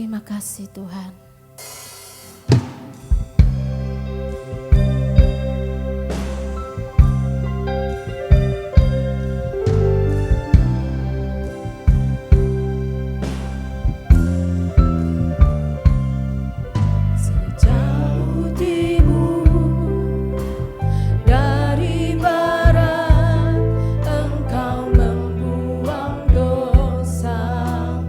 Terima kasih Tuhan. Sejauh timur dari barat, Engkau membuang dosaku.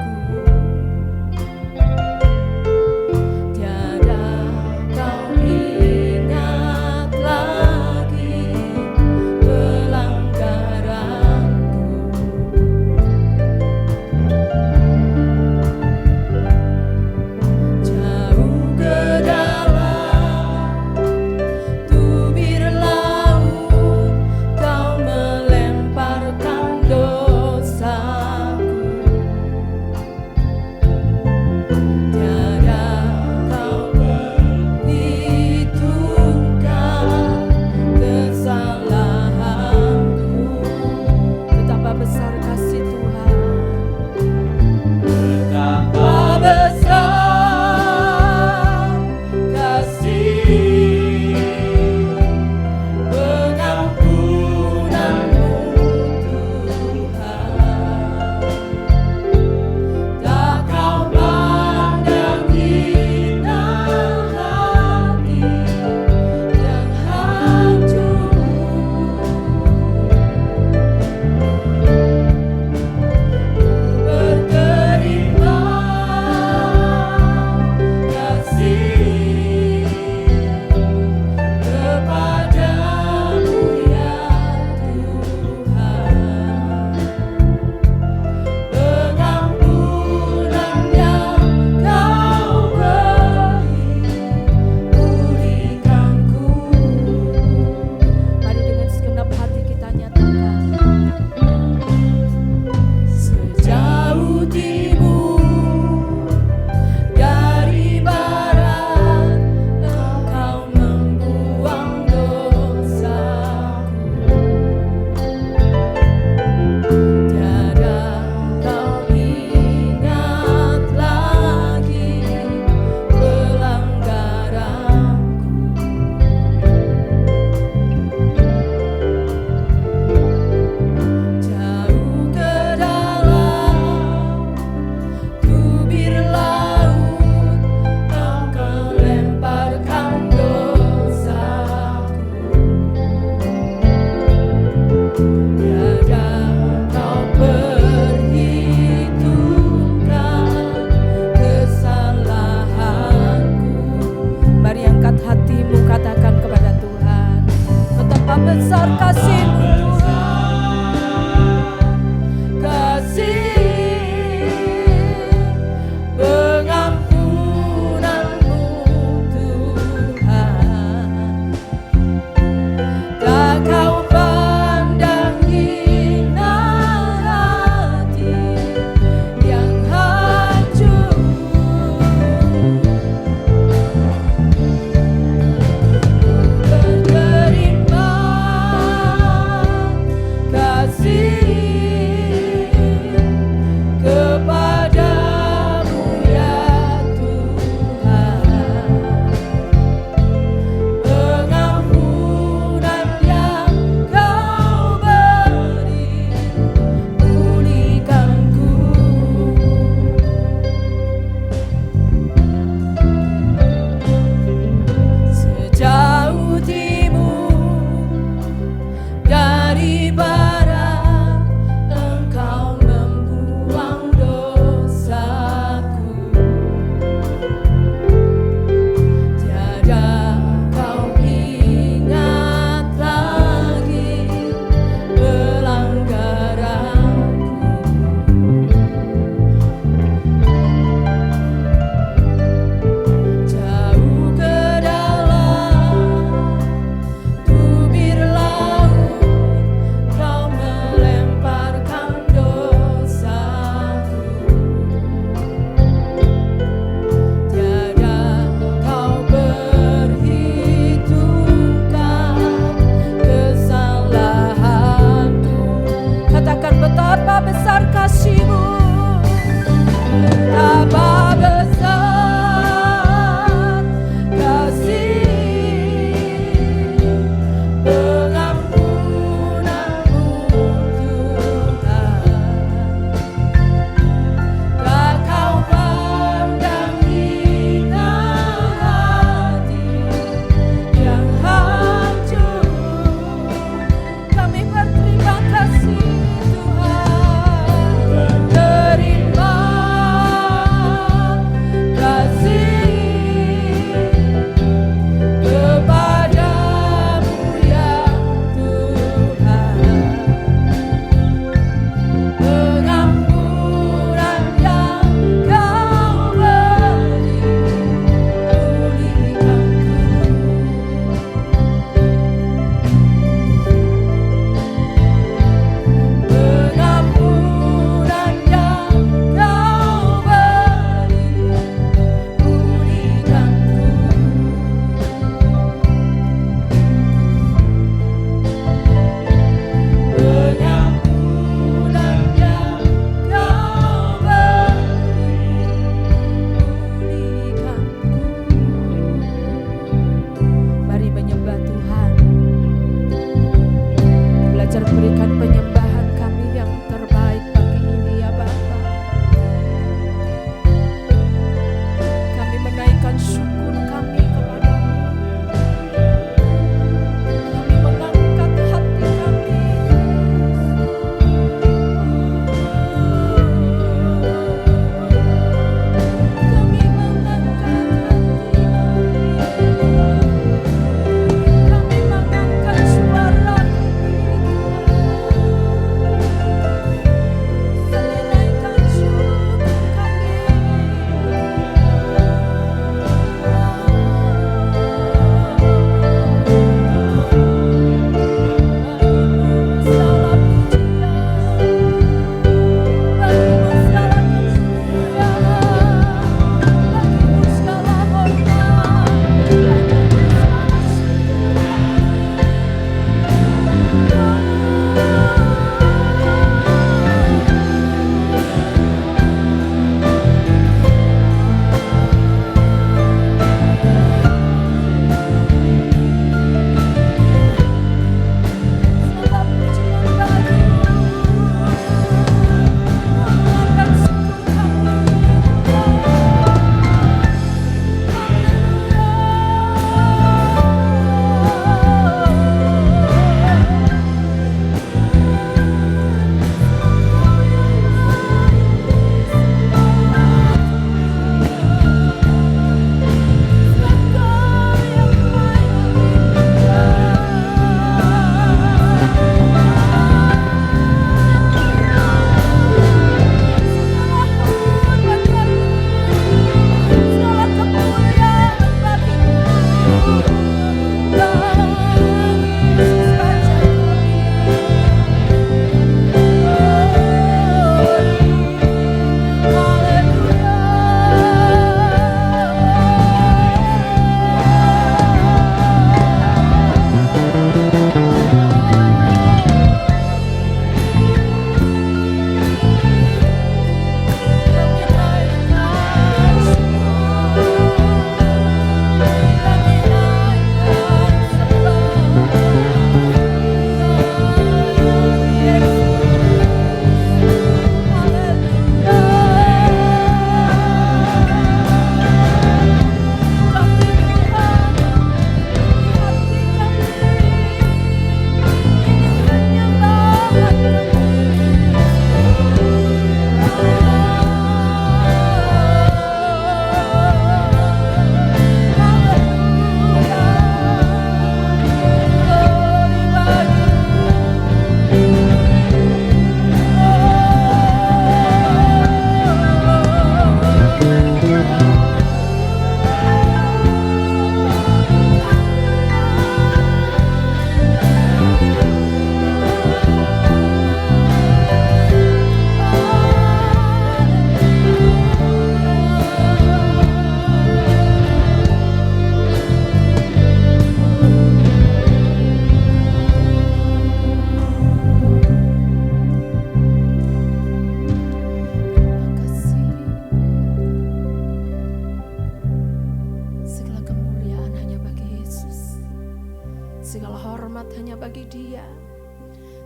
hanya bagi Dia.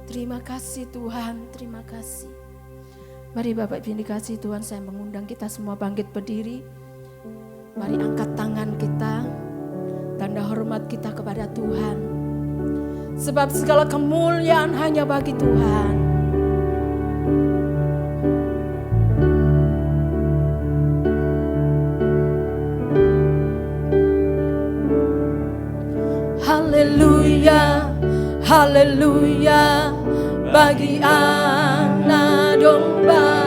Terima kasih Tuhan, terima kasih. Mari Bapak Ibu dikasih Tuhan, saya mengundang kita semua bangkit berdiri. Mari angkat tangan kita, tanda hormat kita kepada Tuhan. Sebab segala kemuliaan hanya bagi Tuhan. Haleluya, haleluya, bagi anak domba.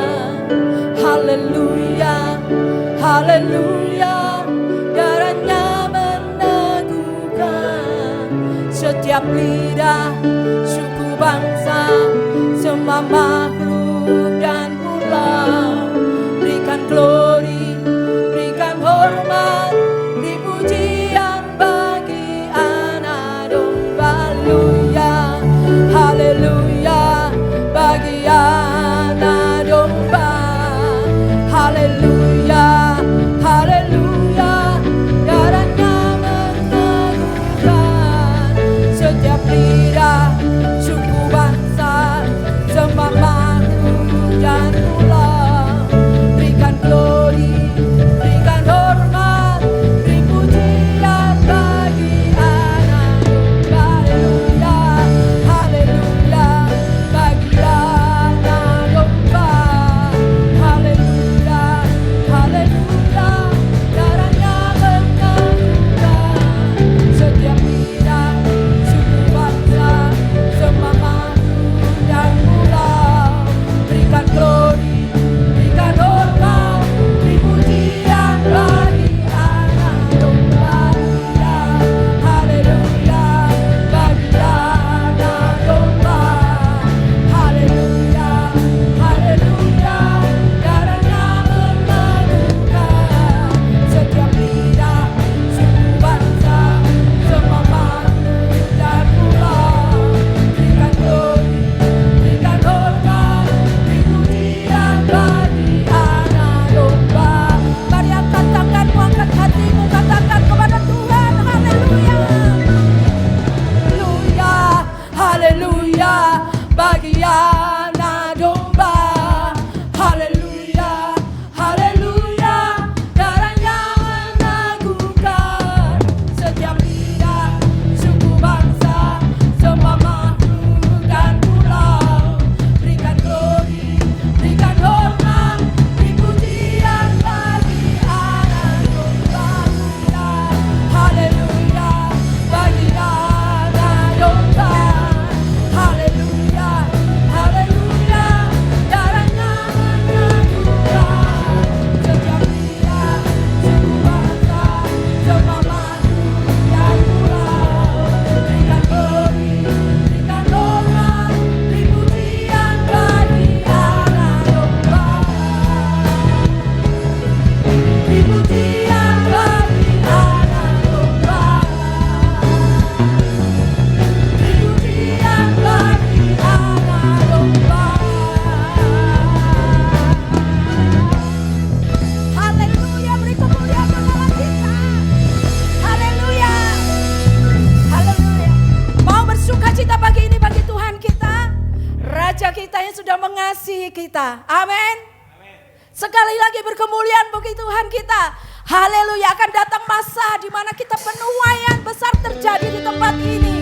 Haleluya, haleluya, darahnya meneguhkan setiap lidah, suku, bangsa, semua makhluk dan pulau. Berikan glory, berikan hormat, dipujian bagi anak domba. Haleluya, haleluya, bagi anak domba. Haleluya, haleluya, darahnya meneguhkan setiap lidah, suku, bangsa, semua makhluk dan pulau. Berikan glory, berikan hormat, beri pujian bagi anak domba. Haleluya, haleluya, bagi anak domba. Haleluya, haleluya, darahnya meneguhkan setiap lidah, suku, bangsa, semua makhluk dan pulau. Berikan glory, berikan hormat, beri pujian bagi anak domba. Haleluya, bagi anak domba. Haleluya, haleluya, darahnya meneguhkan setiap lidah, suku, bangsa, semua makhluk dan pulau. Berikan glory, berikan hormat, beri pujian bagi anak domba. Mari angkat tanganmu, angkat hatimu, katakan kepada Tuhan, haleluya. Haleluya, haleluya, bagi anak domba. Haleluya, haleluya, darahnya meneguhkan setiap lidah, suku, bangsa, semua makhluk dan pulau. Berikan glory, berikan hormat, beri pujian bagi anak domba. Haleluya, bagi anak domba. Haleluya, haleluya, darahnya meneguhkan setiap lidah, suku, bangsa, semua makhluk dan pulau. Berikan glory, berikan hormat, beri pujian bagi anak domba. Beri pujian bagi anak domba. Beri pujian bagi anak domba. Haleluya, beri kemuliaan kepada kita. Haleluya, haleluya. Mau bersuka cita pagi ini bagi Tuhan kita, Raja kita yang sudah mengasihi kita. Amin. Sekali lagi berkemuliaan bagi Tuhan kita. Haleluya, akan datang masa di mana kita penuaian besar terjadi di tempat ini.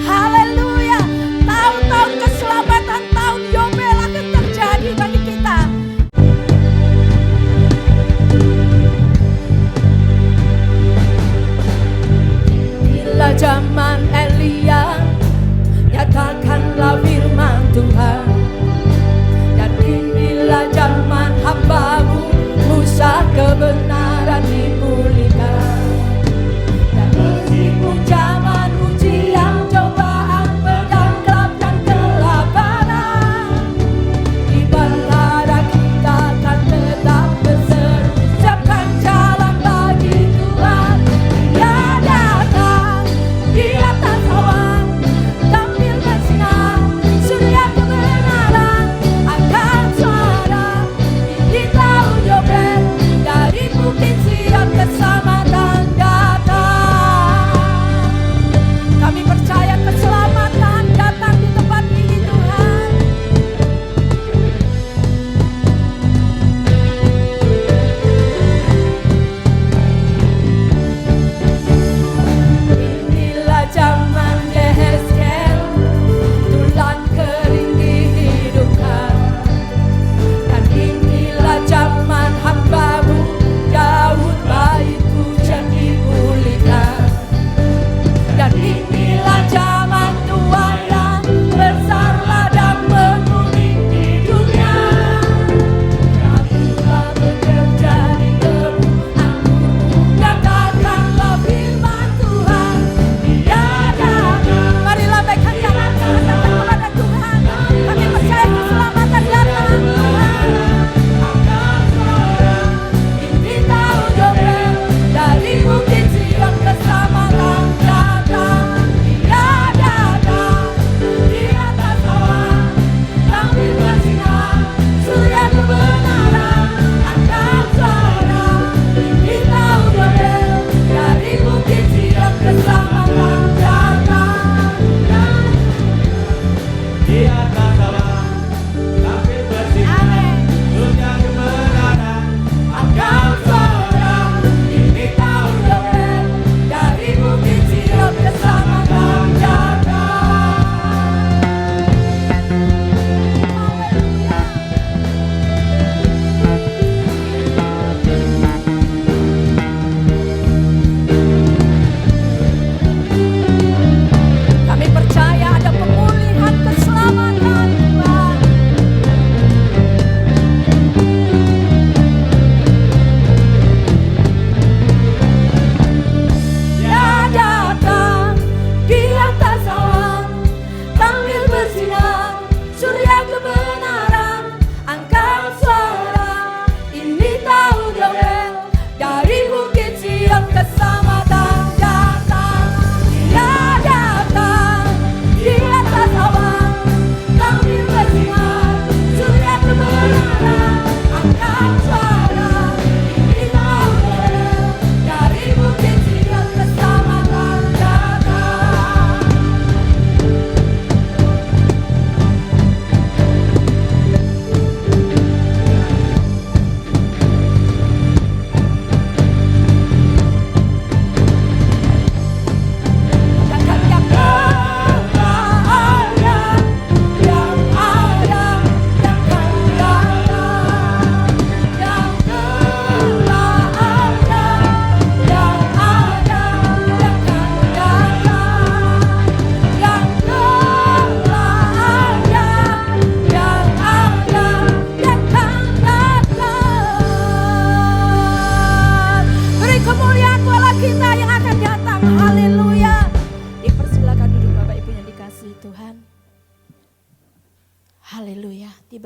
Haleluya, tahun-tahun keselamatan, tahun Yobel akan terjadi bagi kita. Bila zaman Elia, nyatakanlah firman Tuhan. Dan inilah zaman hamba-Mu Musa, kebenaran dipulihkan. Dan meskipun zaman ujian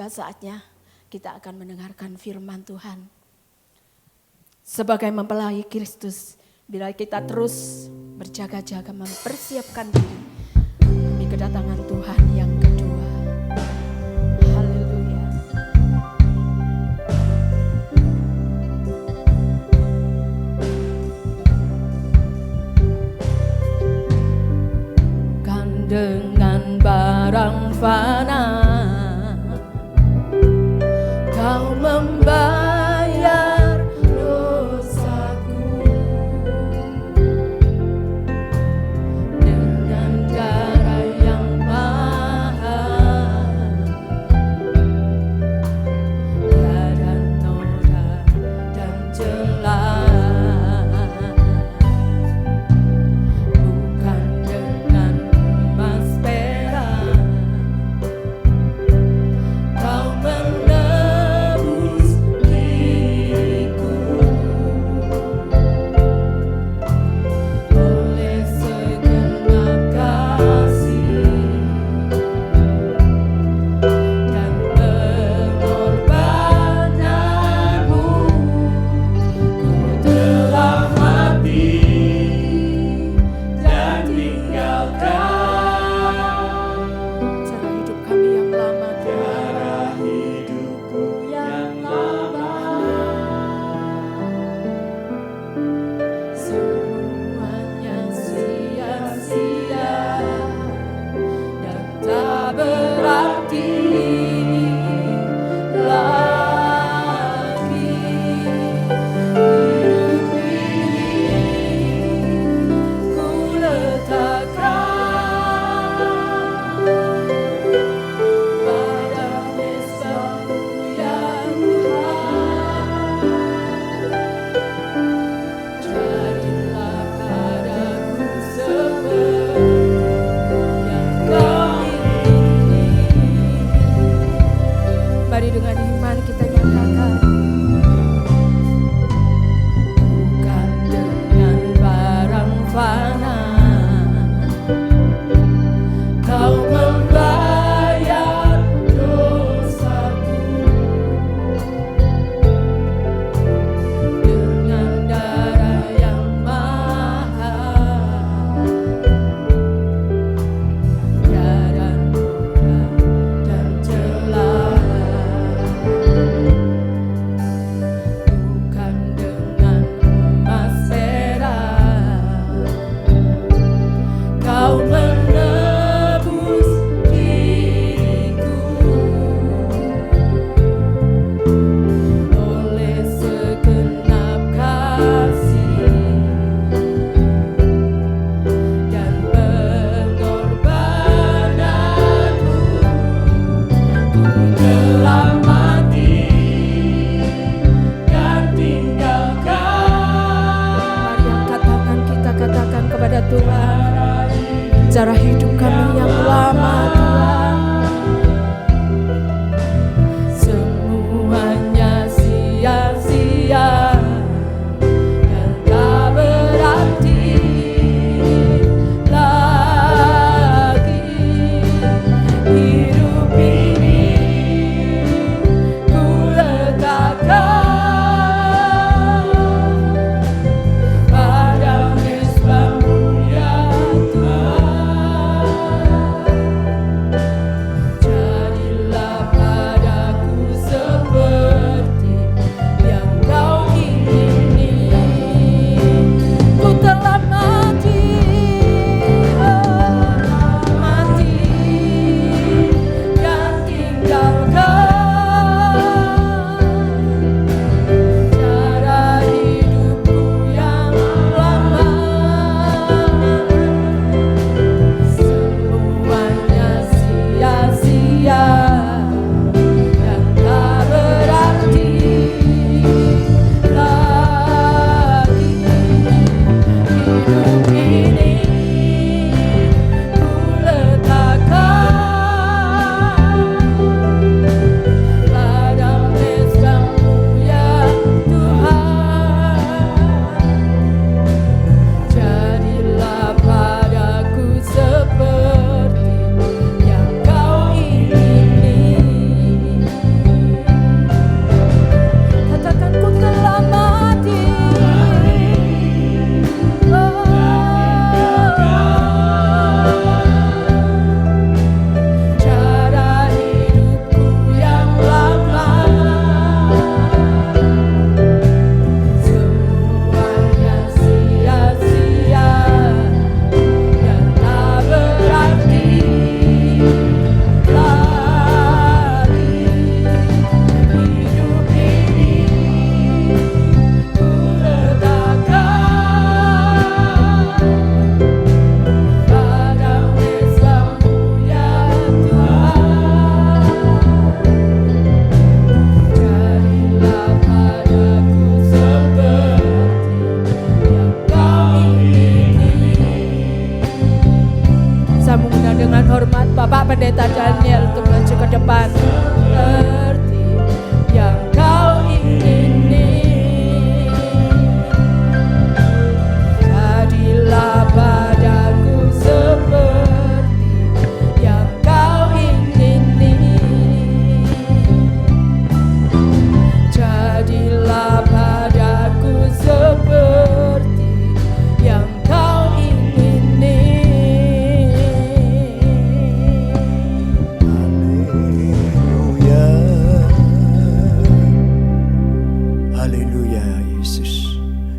Tiba saatnya kita akan mendengarkan firman Tuhan. Sebagai mempelai Kristus, bila kita terus berjaga-jaga mempersiapkan diri demi kedatangan Tuhan yang kedua. Haleluya. Kan dengan barang fana Kau membayar dosaku dengan darah yang mahal, tiada noda dan celah, bukan dengan emas perak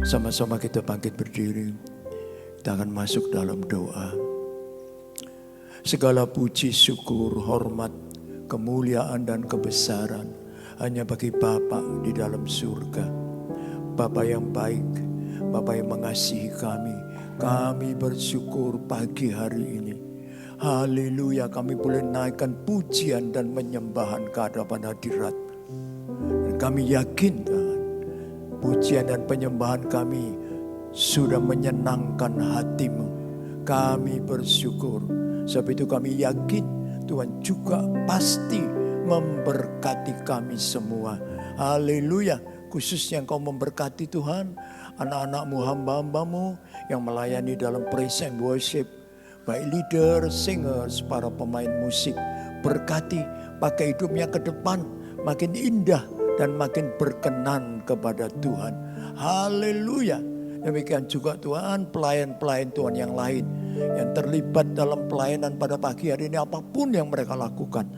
Sama-sama kita bangkit berdiri. Kita akan masuk dalam doa. Segala puji, syukur, hormat, kemuliaan dan kebesaran hanya bagi Bapa di dalam surga. Bapa yang baik, Bapa yang mengasihi kami. Kami bersyukur pagi hari ini. Haleluya, kami boleh naikkan pujian dan penyembahan ke hadapan hadirat. Dan kami yakin Tuhan, pujian dan penyembahan kami sudah menyenangkan hati-Mu. Kami bersyukur. Sebab itu kami yakin Tuhan juga pasti memberkati kami semua. Haleluya. Khususnya Engkau memberkati Tuhan anak-anak-Mu, hamba-hamba-Mu yang melayani dalam praise and worship. Baik leader, singers, para pemain musik. Berkati pakai hidupnya ke depan makin indah dan makin berkenan kepada Tuhan. Haleluya. Demikian juga Tuhan, pelayan-pelayan Tuhan yang lain yang terlibat dalam pelayanan pada pagi hari ini, apapun yang mereka lakukan,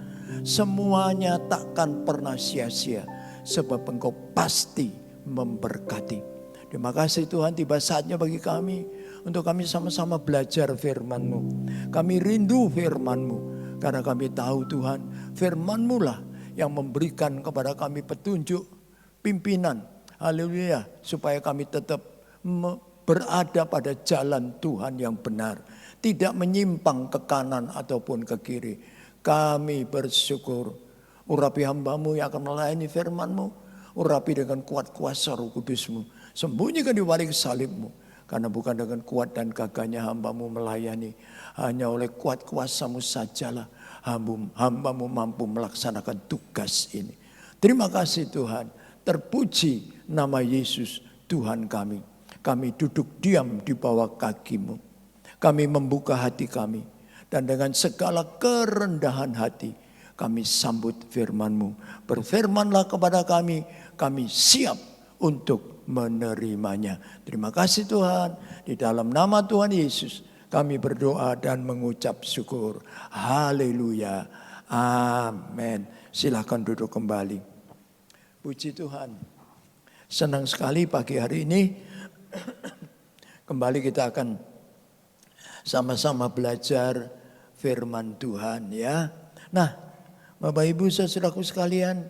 semuanya takkan pernah sia-sia, sebab Engkau pasti memberkati. Terima kasih Tuhan, tiba saatnya bagi kami untuk kami sama-sama belajar firman-Mu. Kami rindu firman-Mu karena kami tahu Tuhan, firman-Mu lah yang memberikan kepada kami petunjuk, pimpinan. Haleluya, supaya kami tetap berada pada jalan Tuhan yang benar, tidak menyimpang ke kanan ataupun ke kiri. Kami bersyukur. Urapi hamba-Mu yang akan melayani firman-Mu, urapi dengan kuat kuasa Roh Kudus-Mu, sembunyikan di balik salib-Mu, karena bukan dengan kuat dan gagahnya hamba-Mu melayani, hanya oleh kuat kuasa-Mu sajalah hamba-Mu mampu melaksanakan tugas ini. Terima kasih Tuhan, terpuji nama Yesus Tuhan kami. Kami duduk diam di bawah kaki-Mu. Kami membuka hati kami. Dan dengan segala kerendahan hati kami sambut firman-Mu. Berfirmanlah kepada kami. Kami siap untuk menerimanya. Terima kasih Tuhan. Di dalam nama Tuhan Yesus kami berdoa dan mengucap syukur. Haleluya. Amin. Silakan duduk kembali. Puji Tuhan. Senang sekali pagi hari ini. Kembali kita akan sama-sama belajar firman Tuhan ya. Nah, Bapak Ibu saudaraku sekalian,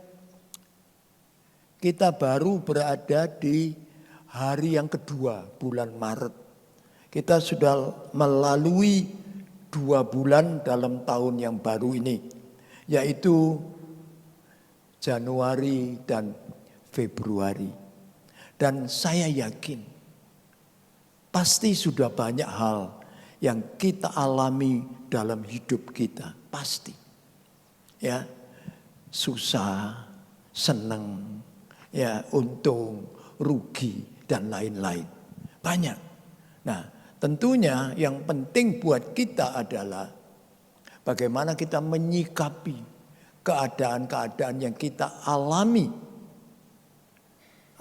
kita baru berada di hari yang kedua bulan Maret. Kita sudah melalui 2 bulan dalam tahun yang baru ini, yaitu Januari dan Februari. Dan saya yakin pasti sudah banyak hal yang kita alami dalam hidup kita. Pasti. Ya, susah, senang, ya, untung, rugi, dan lain-lain. Banyak. Nah, tentunya yang penting buat kita adalah bagaimana kita menyikapi keadaan-keadaan yang kita alami.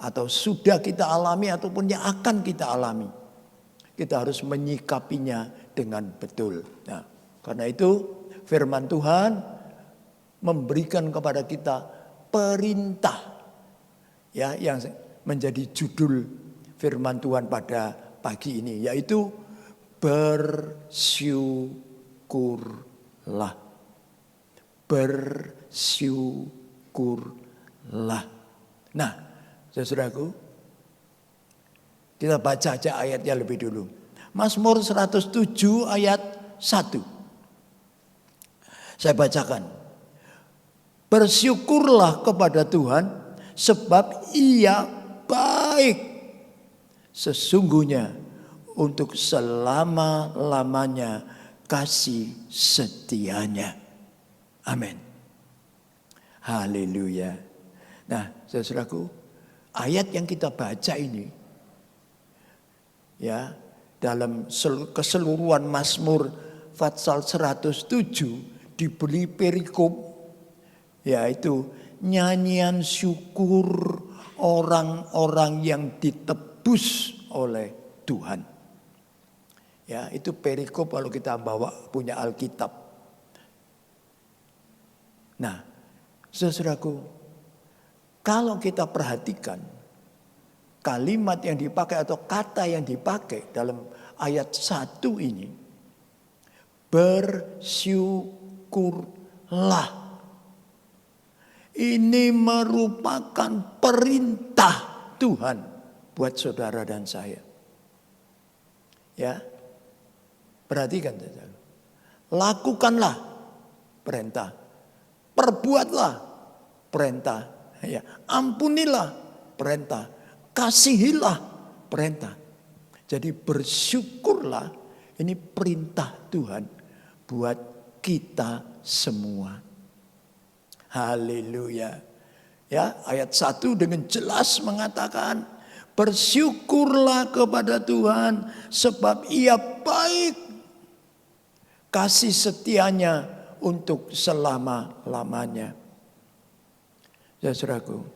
Atau sudah kita alami ataupun yang akan kita alami. Kita harus menyikapinya dengan betul. Nah, karena itu firman Tuhan memberikan kepada kita perintah. Ya, yang menjadi judul firman Tuhan pada pagi ini, yaitu bersyukurlah. Bersyukurlah. Nah, saudaraku, kita baca aja ayatnya lebih dulu. Mazmur 107 ayat 1. Saya bacakan. Bersyukurlah kepada Tuhan sebab Ia baik. Sesungguhnya untuk selama-lamanya kasih setianya. Amin. Haleluya. Nah, saudaraku, ayat yang kita baca ini, ya, dalam keseluruhan Mazmur pasal 107 diberi perikop, yaitu nyanyian syukur orang-orang yang ditebus oleh Tuhan. Ya, itu perikop kalau kita bawa punya Alkitab. Nah, saudaraku, kalau kita perhatikan kalimat yang dipakai atau kata yang dipakai dalam ayat 1 ini, bersyukurlah. Ini merupakan perintah Tuhan buat saudara dan saya. Ya, perhatikan saja. Lakukanlah perintah, perbuatlah perintah, ya, ampunilah perintah, kasihilah perintah. Jadi bersyukurlah, ini perintah Tuhan buat kita semua. Haleluya. Ya, ayat 1 dengan jelas mengatakan, bersyukurlah kepada Tuhan sebab Ia baik. Kasih setianya untuk selama-lamanya. Ya saudaraku,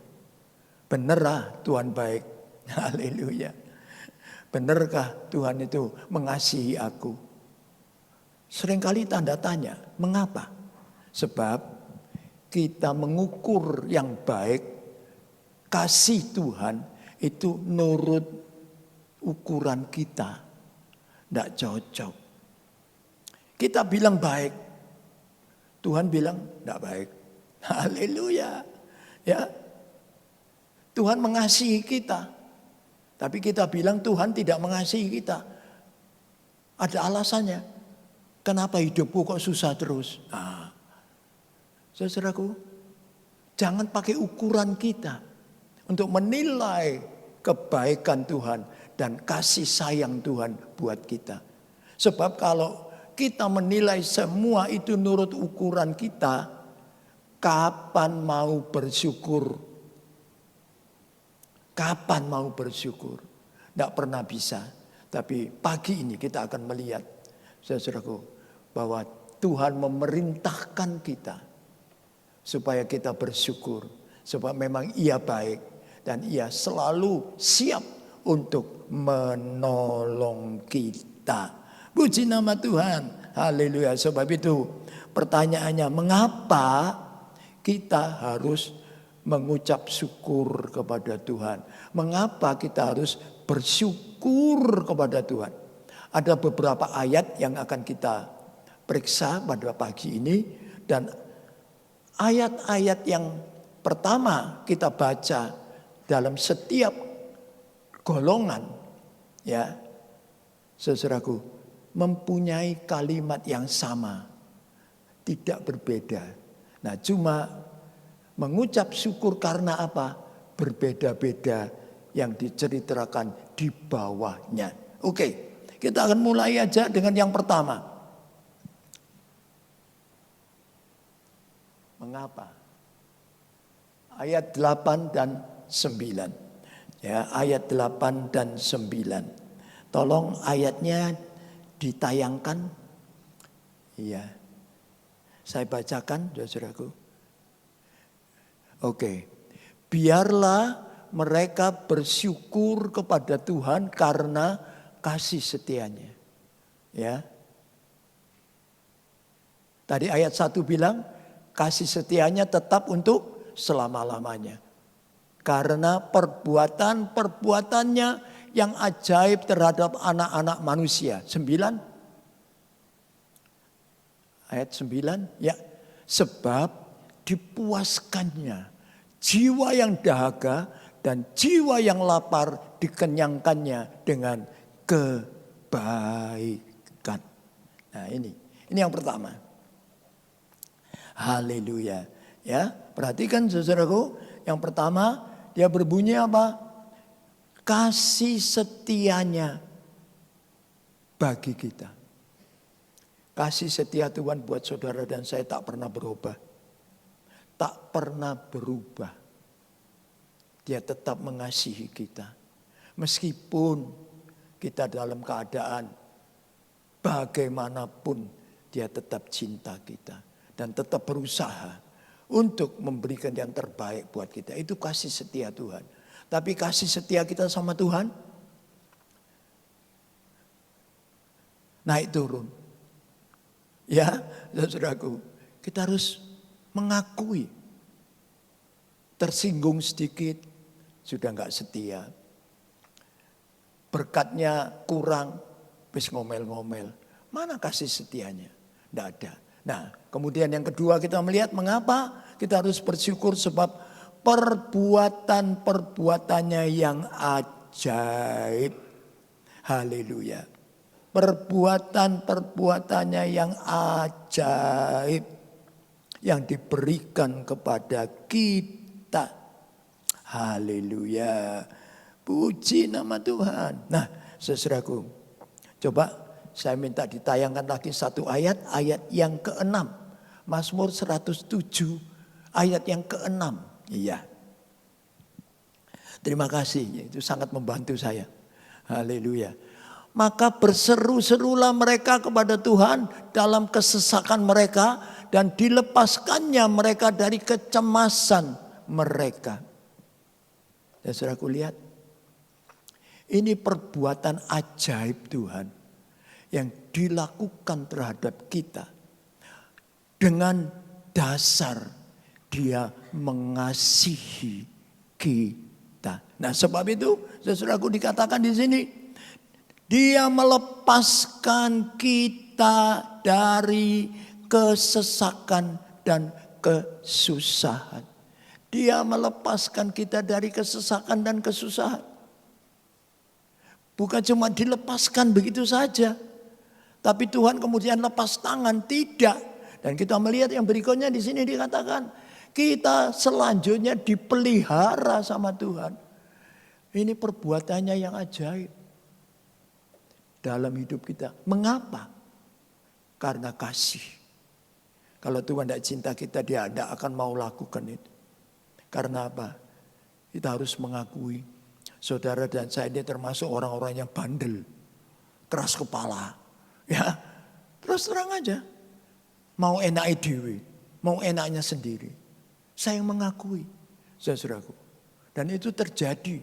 benerlah Tuhan baik. Haleluya. Benarkah Tuhan itu mengasihi aku? Seringkali tanda tanya, mengapa? Sebab kita mengukur yang baik, kasih Tuhan itu nurut ukuran kita. Tidak cocok. Kita bilang baik, Tuhan bilang tidak baik. Haleluya. Ya. Tuhan mengasihi kita. Tapi kita bilang Tuhan tidak mengasihi kita. Ada alasannya. Kenapa hidupku kok susah terus? Nah, saudaraku, jangan pakai ukuran kita untuk menilai kebaikan Tuhan dan kasih sayang Tuhan buat kita. Sebab kalau kita menilai semua itu nurut ukuran kita, kapan mau bersyukur? Kapan mau bersyukur? Tidak pernah bisa. Tapi pagi ini kita akan melihat, saudaraku, bahwa Tuhan memerintahkan kita supaya kita bersyukur. Sebab memang Ia baik dan Ia selalu siap untuk menolong kita. Puji nama Tuhan. Haleluya. Sebab itu pertanyaannya, mengapa kita harus mengucap syukur kepada Tuhan? Mengapa kita harus bersyukur kepada Tuhan? Ada beberapa ayat yang akan kita periksa pada pagi ini. Dan ayat-ayat yang pertama kita baca dalam setiap golongan, ya saudaraku, mempunyai kalimat yang sama, tidak berbeda. Nah, cuma mengucap syukur karena apa? Berbeda-beda yang diceritakan di bawahnya. Oke, kita akan mulai aja dengan yang pertama. Mengapa? Ayat 8 dan 9. Ya, ayat 8 dan 9. Tolong ayatnya ditayangkan. Iya. Saya bacakan, saudaraku. Oke. Biarlah mereka bersyukur kepada Tuhan karena kasih setianya. Ya. Tadi ayat 1 bilang kasih setianya tetap untuk selama-lamanya. Karena perbuatan-perbuatannya yang ajaib terhadap anak-anak manusia. 9. Ayat 9. Ya. Sebab dipuaskannya jiwa yang dahaga dan jiwa yang lapar dikenyangkannya dengan kebaikan. Nah ini yang pertama. Haleluya. Ya, perhatikan saudaraku. Yang pertama dia berbunyi apa? Kasih setianya bagi kita. Kasih setia Tuhan buat saudara dan saya tak pernah berubah. Tak pernah berubah. Dia tetap mengasihi kita. Meskipun kita dalam keadaan bagaimanapun, dia tetap cinta kita. Dan tetap berusaha untuk memberikan yang terbaik buat kita. Itu kasih setia Tuhan. Tapi kasih setia kita sama Tuhan naik turun. Ya, saudaraku, kita harus mengakui. Tersinggung sedikit, sudah enggak setia. berkatnya kurang, wis ngomel-ngomel. Mana kasih setianya? Tidak ada. Nah, kemudian yang kedua kita melihat mengapa kita harus bersyukur, sebab perbuatan-perbuatannya yang ajaib. Haleluya. Perbuatan-perbuatannya yang ajaib yang diberikan kepada kita. Haleluya. Puji nama Tuhan. Nah, saudaraku, coba saya minta ditayangkan lagi satu ayat yang ke-6. Mazmur 107 ayat yang ke-6. Iya. Terima kasih, itu sangat membantu saya. Haleluya. Maka berseru-serulah mereka kepada Tuhan dalam kesesakan mereka, dan dilepaskannya mereka dari kecemasan mereka. Dan saudaraku lihat, ini perbuatan ajaib Tuhan yang dilakukan terhadap kita dengan dasar Dia mengasihi kita. Nah, sebab itu saudaraku dikatakan di sini, Dia melepaskan kita dari kesesakan dan kesusahan. Dia melepaskan kita dari kesesakan dan kesusahan. Bukan cuma dilepaskan begitu saja, tapi Tuhan kemudian lepas tangan, tidak. Dan kita melihat yang berikutnya di sini dikatakan, kita selanjutnya dipelihara sama Tuhan. Ini perbuatannya yang ajaib dalam hidup kita. Mengapa? Karena kasih. Kalau Tuhan tidak cinta kita, Dia tidak akan mau lakukan itu. Karena apa? Kita harus mengakui, saudara dan saya ini termasuk orang-orang yang bandel, keras kepala. Ya, terus terang aja. Mau enaknya dewe, mau enaknya sendiri. Saya mengakui, saudaraku. Dan itu terjadi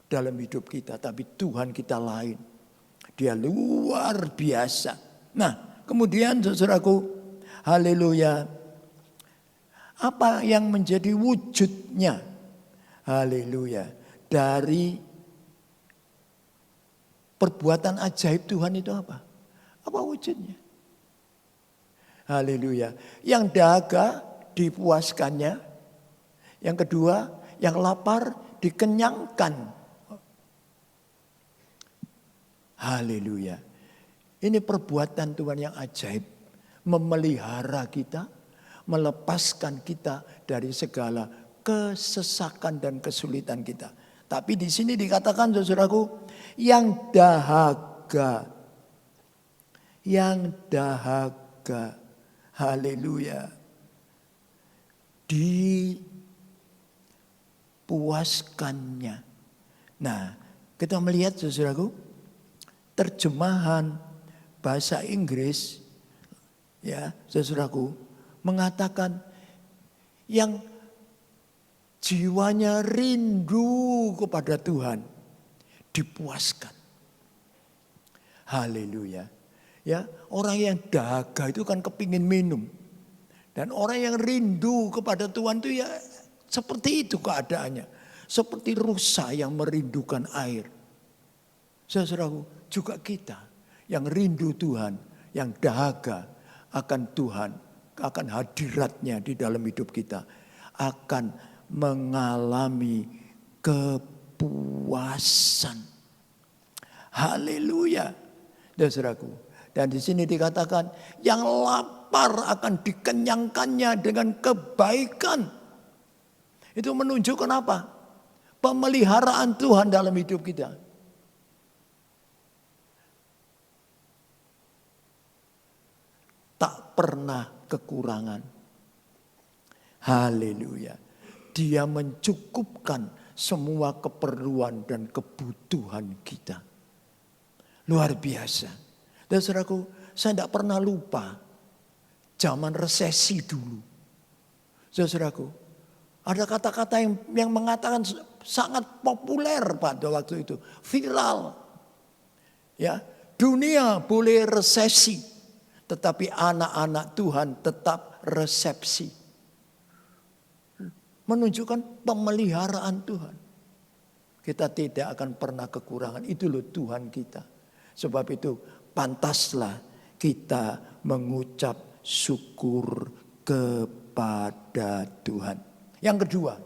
dalam hidup kita. Tapi Tuhan kita lain. Dia luar biasa. Nah, kemudian saudaraku, haleluya. Apa yang menjadi wujudnya? Haleluya. Dari perbuatan ajaib Tuhan itu apa? Apa wujudnya? Haleluya. Yang dahaga dipuaskannya. Yang kedua, yang lapar dikenyangkan. Haleluya. Ini perbuatan Tuhan yang ajaib. Memelihara kita, melepaskan kita dari segala kesesakan dan kesulitan kita. Tapi di sini dikatakan, saudaraku, yang dahaga. Yang dahaga. Haleluya. Dipuaskannya. Nah, kita melihat, saudaraku, terjemahan bahasa Inggris, ya, saudaraku, mengatakan yang jiwanya rindu kepada Tuhan dipuaskan. Haleluya. Ya, orang yang dahaga itu kan kepingin minum. Dan orang yang rindu kepada Tuhan itu ya seperti itu keadaannya. Seperti rusa yang merindukan air. Saudaraku, juga kita yang rindu Tuhan, yang dahaga akan Tuhan, akan hadiratnya di dalam hidup kita, akan mengalami kepuasan. Haleluya. Saudaraku. Dan di sini dikatakan yang lapar akan dikenyangkannya dengan kebaikan. Itu menunjukkan apa? Pemeliharaan Tuhan dalam hidup kita. Tak pernah kekurangan. Haleluya. Dia mencukupkan semua keperluan dan kebutuhan kita. Luar biasa. Dan saudaraku, saya tidak pernah lupa zaman resesi dulu. Saudaraku, ada kata-kata yang mengatakan sangat populer pada waktu itu. Viral. Ya, dunia boleh resesi, tetapi anak-anak Tuhan tetap resepsi. Menunjukkan pemeliharaan Tuhan. Kita tidak akan pernah kekurangan. Itu loh Tuhan kita. Sebab itu pantaslah kita mengucap syukur kepada Tuhan. Yang kedua,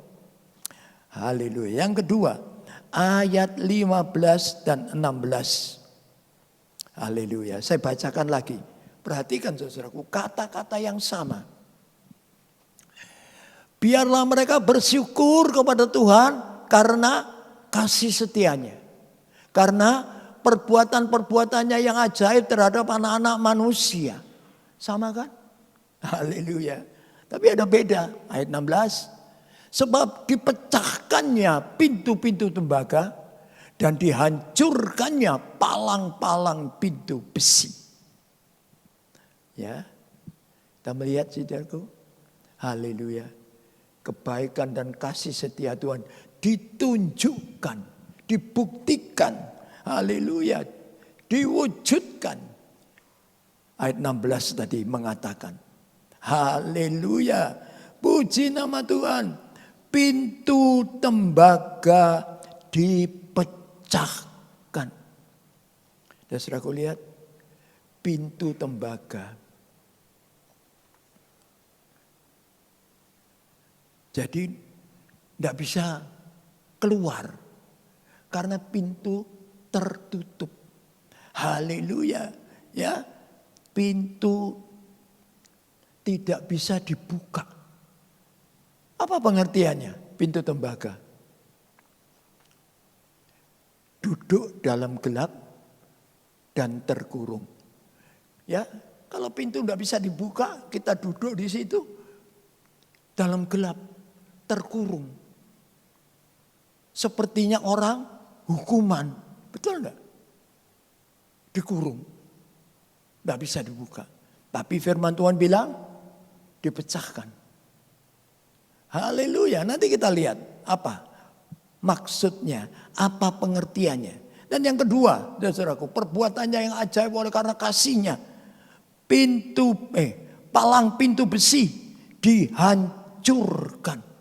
haleluya. Yang kedua, ayat 15 dan 16. Haleluya. Saya bacakan lagi. Perhatikan saudaraku, kata-kata yang sama. Biarlah mereka bersyukur kepada Tuhan karena kasih setianya. Karena perbuatan-perbuatannya yang ajaib terhadap anak-anak manusia. Sama kan? Haleluya. Tapi ada beda. Ayat 16. Sebab dipecahkannya pintu-pintu tembaga dan dihancurkannya palang-palang pintu besi. Ya. Kita melihat saudaraku. Haleluya. Kebaikan dan kasih setia Tuhan ditunjukkan, dibuktikan, haleluya, diwujudkan. Ayat 16 tadi mengatakan, haleluya, puji nama Tuhan, pintu tembaga dipecahkan. Dan saudaraku lihat, pintu tembaga. Jadi tidak bisa keluar karena pintu tertutup. Haleluya, ya. Pintu tidak bisa dibuka. Apa pengertiannya? Pintu tembaga. Duduk dalam gelap dan terkurung. Ya, kalau pintu tidak bisa dibuka, kita duduk di situ dalam gelap, terkurung. Sepertinya orang hukuman. Betul enggak? Dikurung. Enggak bisa dibuka. Tapi firman Tuhan bilang dipecahkan. Haleluya. Nanti kita lihat apa maksudnya, apa pengertiannya. Dan yang kedua, saudaraku, perbuatannya yang ajaib oleh karena kasihnya. Palang pintu besi dihancurkan.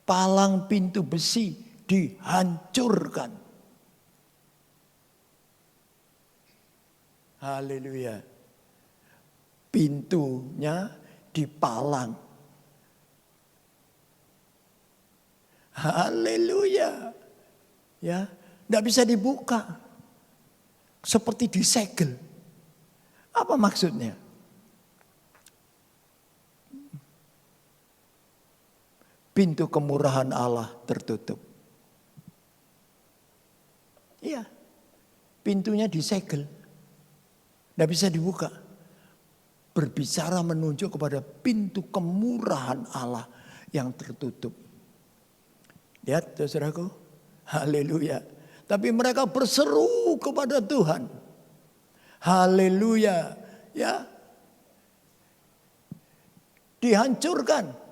Palang pintu besi dihancurkan. Haleluya. Pintunya dipalang. Haleluya. Ya, enggak bisa dibuka. Seperti disegel. Apa maksudnya? Pintu kemurahan Allah tertutup. Iya. Pintunya disegel. Tidak bisa dibuka. Berbicara menunjuk kepada pintu kemurahan Allah yang tertutup. Lihat saudaraku. Haleluya. Tapi mereka berseru kepada Tuhan. Haleluya. Ya. Dihancurkan.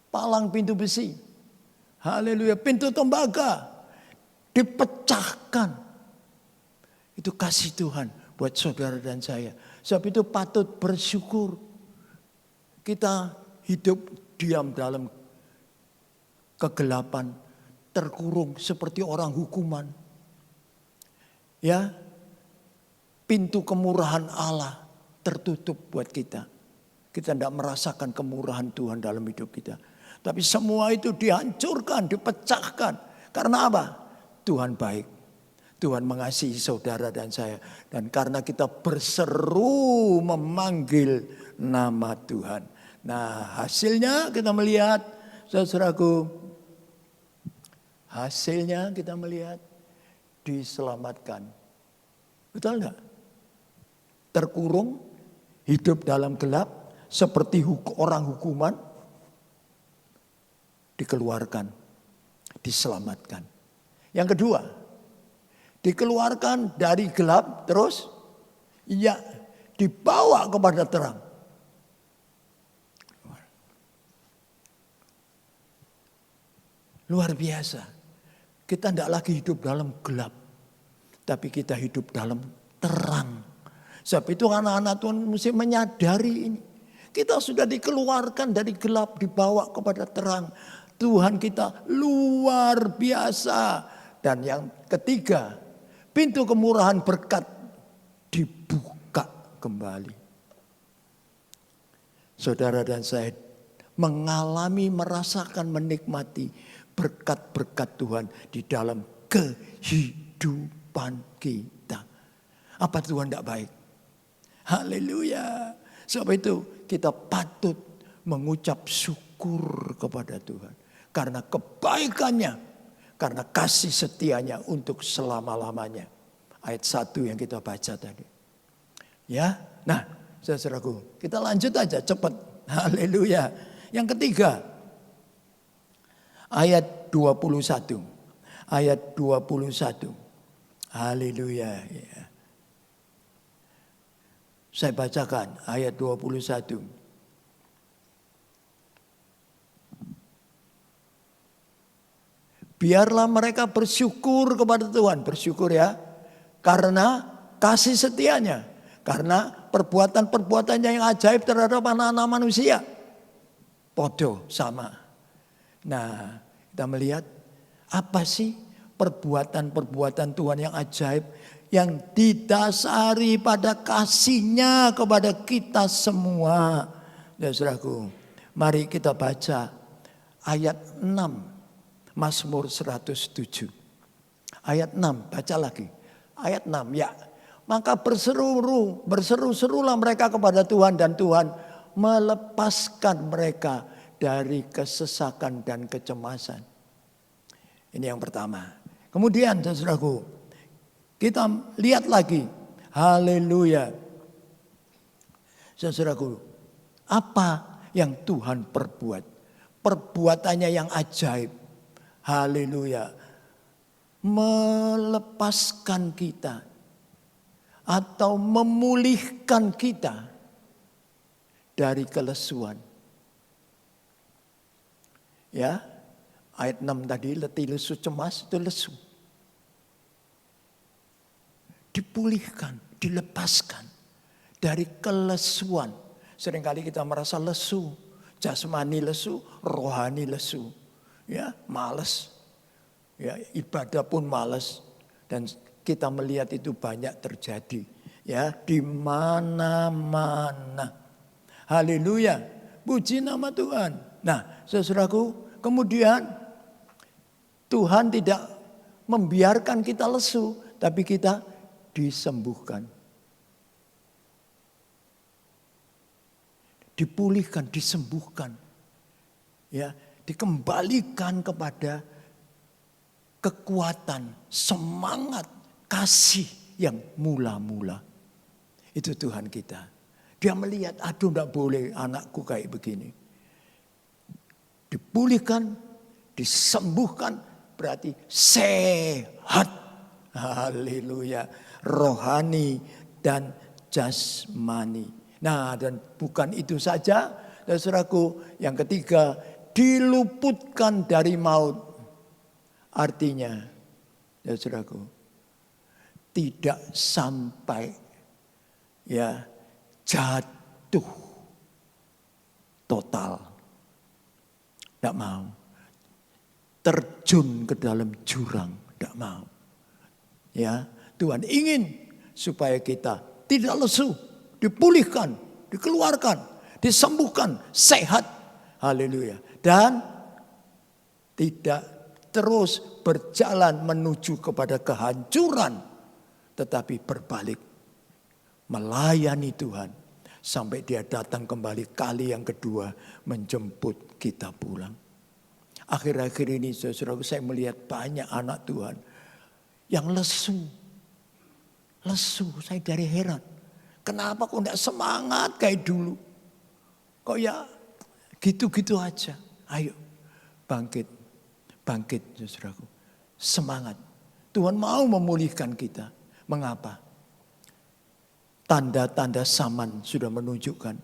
Palang pintu besi. Haleluya. Pintu tembaga. Dipecahkan. Itu kasih Tuhan buat saudara dan saya. Sebab itu patut bersyukur. Kita hidup diam dalam kegelapan. Terkurung seperti orang hukuman. Ya. Pintu kemurahan Allah tertutup buat kita. Kita tidak merasakan kemurahan Tuhan dalam hidup kita. Tapi semua itu dihancurkan, dipecahkan. Karena apa? Tuhan baik. Tuhan mengasihi saudara dan saya. Dan karena kita berseru memanggil nama Tuhan. Nah, hasilnya kita melihat, saudaraku. Hasilnya kita melihat diselamatkan. Betul enggak? Terkurung, hidup dalam gelap, seperti orang hukuman. Dikeluarkan, diselamatkan. Yang kedua, dikeluarkan dari gelap terus ya dibawa kepada terang. Luar biasa. Kita tidak lagi hidup dalam gelap, tapi kita hidup dalam terang. Sebab itu anak-anak Tuhan mesti menyadari ini. Kita sudah dikeluarkan dari gelap, dibawa kepada terang. Tuhan kita luar biasa. Dan yang ketiga, pintu kemurahan berkat dibuka kembali. Saudara dan saya mengalami, merasakan, menikmati berkat-berkat Tuhan di dalam kehidupan kita. Apa Tuhan tidak baik? Haleluya. Sebab itu kita patut mengucap syukur kepada Tuhan. Karena kebaikannya, karena kasih setianya untuk selama-lamanya. Ayat 1 yang kita baca tadi. Ya, nah saudaraku, kita lanjut aja cepat. Haleluya. Yang ketiga, ayat 21. Ayat 21. Haleluya. Ya. Saya bacakan ayat 21. Biarlah mereka bersyukur kepada Tuhan. Bersyukur ya. Karena kasih setianya. Karena perbuatan-perbuatannya yang ajaib terhadap anak-anak manusia. Podo sama. Nah, kita melihat apa sih perbuatan-perbuatan Tuhan yang ajaib. Yang didasari pada kasihnya kepada kita semua. Ya saudaraku, mari kita baca ayat 6. Mazmur 107. Ayat 6, baca lagi. Ayat 6, ya. Maka berseru-serulah mereka kepada Tuhan dan Tuhan melepaskan mereka dari kesesakan dan kecemasan. Ini yang pertama. Kemudian saudaraku, kita lihat lagi. Haleluya. Saudaraku, apa yang Tuhan perbuat? Perbuatannya yang ajaib. Haleluya. Melepaskan kita. Atau memulihkan kita dari kelesuan. Ya, ayat 6 tadi, letih lesu cemas itu lesu. Dipulihkan, dilepaskan dari kelesuan. Seringkali kita merasa lesu, jasmani lesu, rohani lesu. Ya, malas. Ya, ibadah pun malas. Dan kita melihat itu banyak terjadi. Ya, di mana-mana. Haleluya. Puji nama Tuhan. Nah, saudaraku, kemudian Tuhan tidak membiarkan kita lesu, tapi kita disembuhkan. Dipulihkan, disembuhkan. Ya, dikembalikan kepada kekuatan, semangat, kasih yang mula-mula. Itu Tuhan kita. Dia melihat, aduh tidak boleh anakku kayak begini. Dipulihkan, disembuhkan, berarti sehat. Haleluya. Rohani dan jasmani. Nah, dan bukan itu saja, saudaraku, yang ketiga, diluputkan dari maut. Artinya, ya saudaraku, tidak sampai ya jatuh total. Tidak mau. Terjun ke dalam jurang, tidak mau. Ya, Tuhan ingin supaya kita tidak lesu, dipulihkan, dikeluarkan, disembuhkan, sehat. Haleluya. Dan tidak terus berjalan menuju kepada kehancuran, tetapi berbalik melayani Tuhan sampai Dia datang kembali kali yang kedua menjemput kita pulang. Akhir-akhir ini saudara, saya melihat banyak anak Tuhan yang lesu. Lesu, saya dari heran. Kenapa kok tidak semangat kayak dulu? Kok ya gitu-gitu aja. Ayo bangkit, bangkit saudaraku. Semangat. Tuhan mau memulihkan kita. Mengapa? Tanda-tanda zaman sudah menunjukkan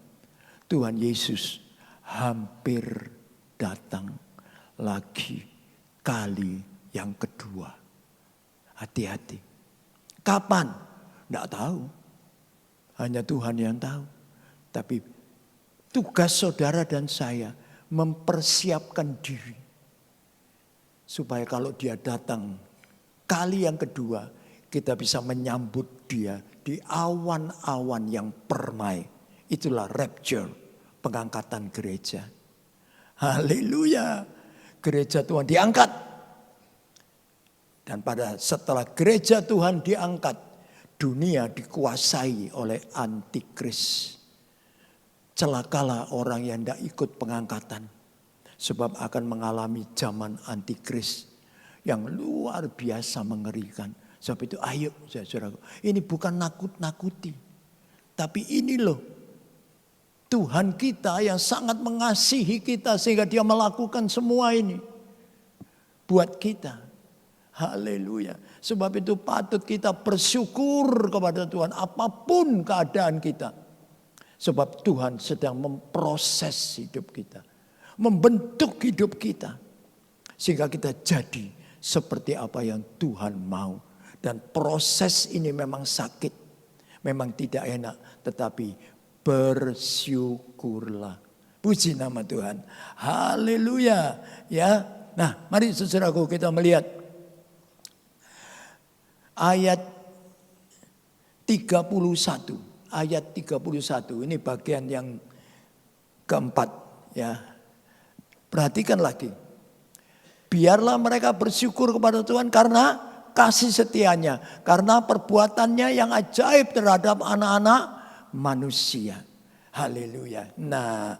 Tuhan Yesus hampir datang lagi kali yang kedua. Hati-hati. Kapan? Tidak tahu. Hanya Tuhan yang tahu. Tapi tugas saudara dan saya mempersiapkan diri. Supaya kalau dia datang kali yang kedua, kita bisa menyambut dia di awan-awan yang permai. Itulah rapture, pengangkatan gereja. Haleluya. Gereja Tuhan diangkat. Dan setelah gereja Tuhan diangkat, dunia dikuasai oleh antikris. Celakalah orang yang tidak ikut pengangkatan. Sebab akan mengalami zaman antikris yang luar biasa mengerikan. Sebab itu ayo saudaraku, ini bukan nakut-nakuti. Tapi ini loh, Tuhan kita yang sangat mengasihi kita sehingga dia melakukan semua ini. Buat kita. Haleluya. Sebab itu patut kita bersyukur kepada Tuhan apapun keadaan kita. Sebab Tuhan sedang memproses hidup kita. Membentuk hidup kita. Sehingga kita jadi seperti apa yang Tuhan mau. Dan proses ini memang sakit. Memang tidak enak. Tetapi bersyukurlah. Puji nama Tuhan. Haleluya. Ya. Nah, mari saudaraku kita melihat ayat 31. Ayat 31. Ini bagian yang keempat, ya. Perhatikan lagi. Biarlah mereka bersyukur kepada Tuhan karena kasih setianya. Karena perbuatannya yang ajaib terhadap anak-anak manusia. Haleluya. Nah,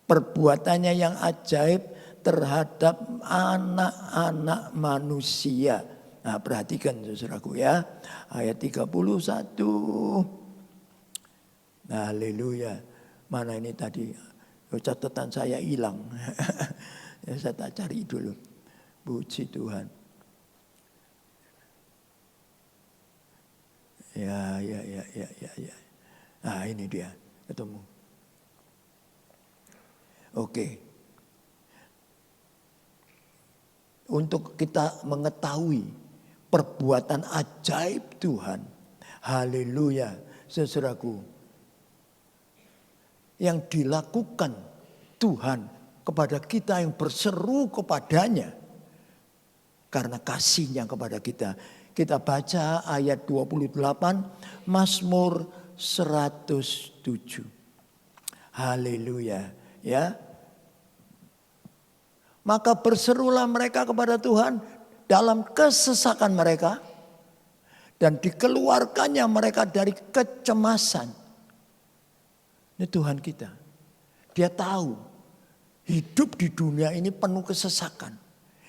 perbuatannya yang ajaib terhadap anak-anak manusia. Nah, perhatikan saudaraku ya. Ayat 31. Haleluya. Mana ini tadi? Catatan saya hilang. Saya tak cari dulu. Puji Tuhan. Ya. Nah, ini dia. Ketemu. Oke. Untuk kita mengetahui perbuatan ajaib Tuhan. Haleluya. Saudaraku. Yang dilakukan Tuhan kepada kita yang berseru kepadanya. Karena kasihnya kepada kita. Kita baca ayat 28 Mazmur 107. Haleluya. Ya. Maka berserulah mereka kepada Tuhan dalam kesesakan mereka. Dan dikeluarkannya mereka dari kecemasan. Ini Tuhan kita. Dia tahu hidup di dunia ini penuh kesesakan.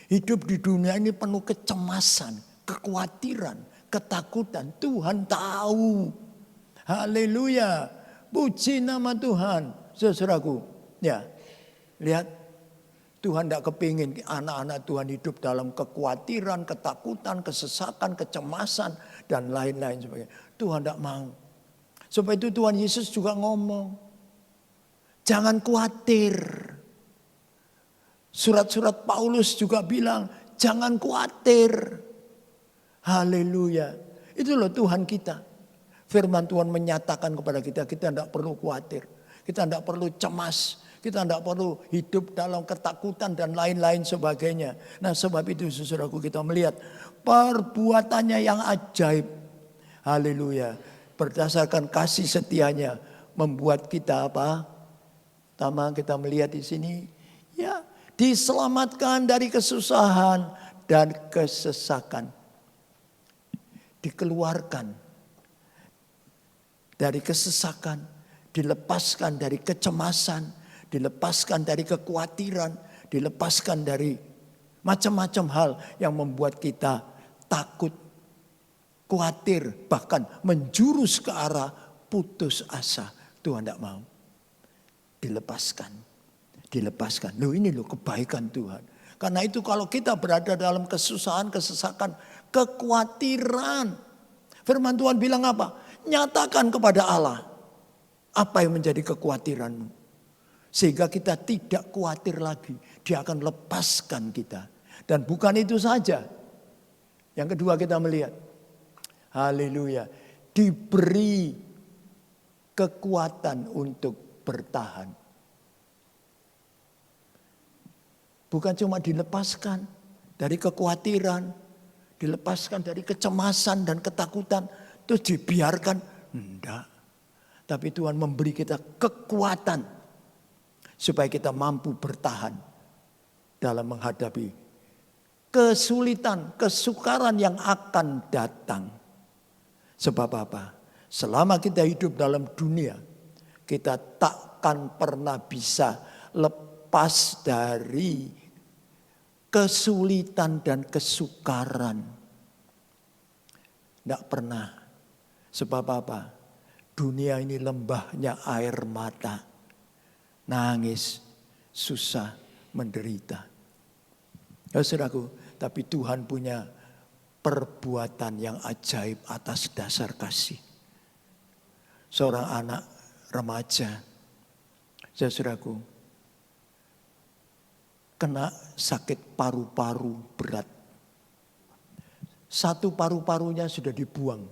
Hidup di dunia ini penuh kecemasan, kekhawatiran, ketakutan. Tuhan tahu. Haleluya. Puji nama Tuhan. Saudaraku. Ya. Lihat. Tuhan tidak kepingin anak-anak Tuhan hidup dalam kekhawatiran, ketakutan, kesesakan, kecemasan. Dan lain-lain sebagainya. Tuhan tidak mau. Sebab itu Tuhan Yesus juga ngomong. Jangan khawatir. Surat-surat Paulus juga bilang. Jangan khawatir. Haleluya. Itu loh Tuhan kita. Firman Tuhan menyatakan kepada kita. Kita tidak perlu khawatir. Kita tidak perlu cemas. Kita tidak perlu hidup dalam ketakutan dan lain-lain sebagainya. Nah sebab itu saudaraku kita melihat. Perbuatannya yang ajaib. Haleluya. Berdasarkan kasih setianya membuat kita apa? Pertama kita melihat di sini ya diselamatkan dari kesusahan dan kesesakan. Dikeluarkan dari kesesakan, dilepaskan dari kecemasan, dilepaskan dari kekhawatiran, dilepaskan dari macam-macam hal yang membuat kita takut, khawatir, bahkan menjurus ke arah putus asa. Tuhan tidak mau. Dilepaskan. Loh ini loh kebaikan Tuhan. Karena itu kalau kita berada dalam kesusahan, kesesakan, kekhawatiran. Firman Tuhan bilang apa? Nyatakan kepada Allah. Apa yang menjadi kekhawatiranmu. Sehingga kita tidak khawatir lagi. Dia akan lepaskan kita. Dan bukan itu saja. Yang kedua kita melihat. Haleluya. Diberi kekuatan untuk bertahan. Bukan cuma dilepaskan. dari kekhawatiran, dilepaskan dari kecemasan dan ketakutan, terus dibiarkan. Enggak. Tapi Tuhan memberi kita kekuatan supaya kita mampu bertahan dalam menghadapi kesulitan, kesukaran yang akan datang. Sebab apa? Selama kita hidup dalam dunia, kita takkan pernah bisa lepas dari kesulitan dan kesukaran. Tidak pernah. Sebab apa? Dunia ini lembahnya air mata. Nangis, susah, menderita. Ya saudaraku, tapi Tuhan punya perbuatan yang ajaib atas dasar kasih. Seorang anak remaja, saudaraku, kena sakit paru-paru berat. Satu paru-parunya sudah dibuang.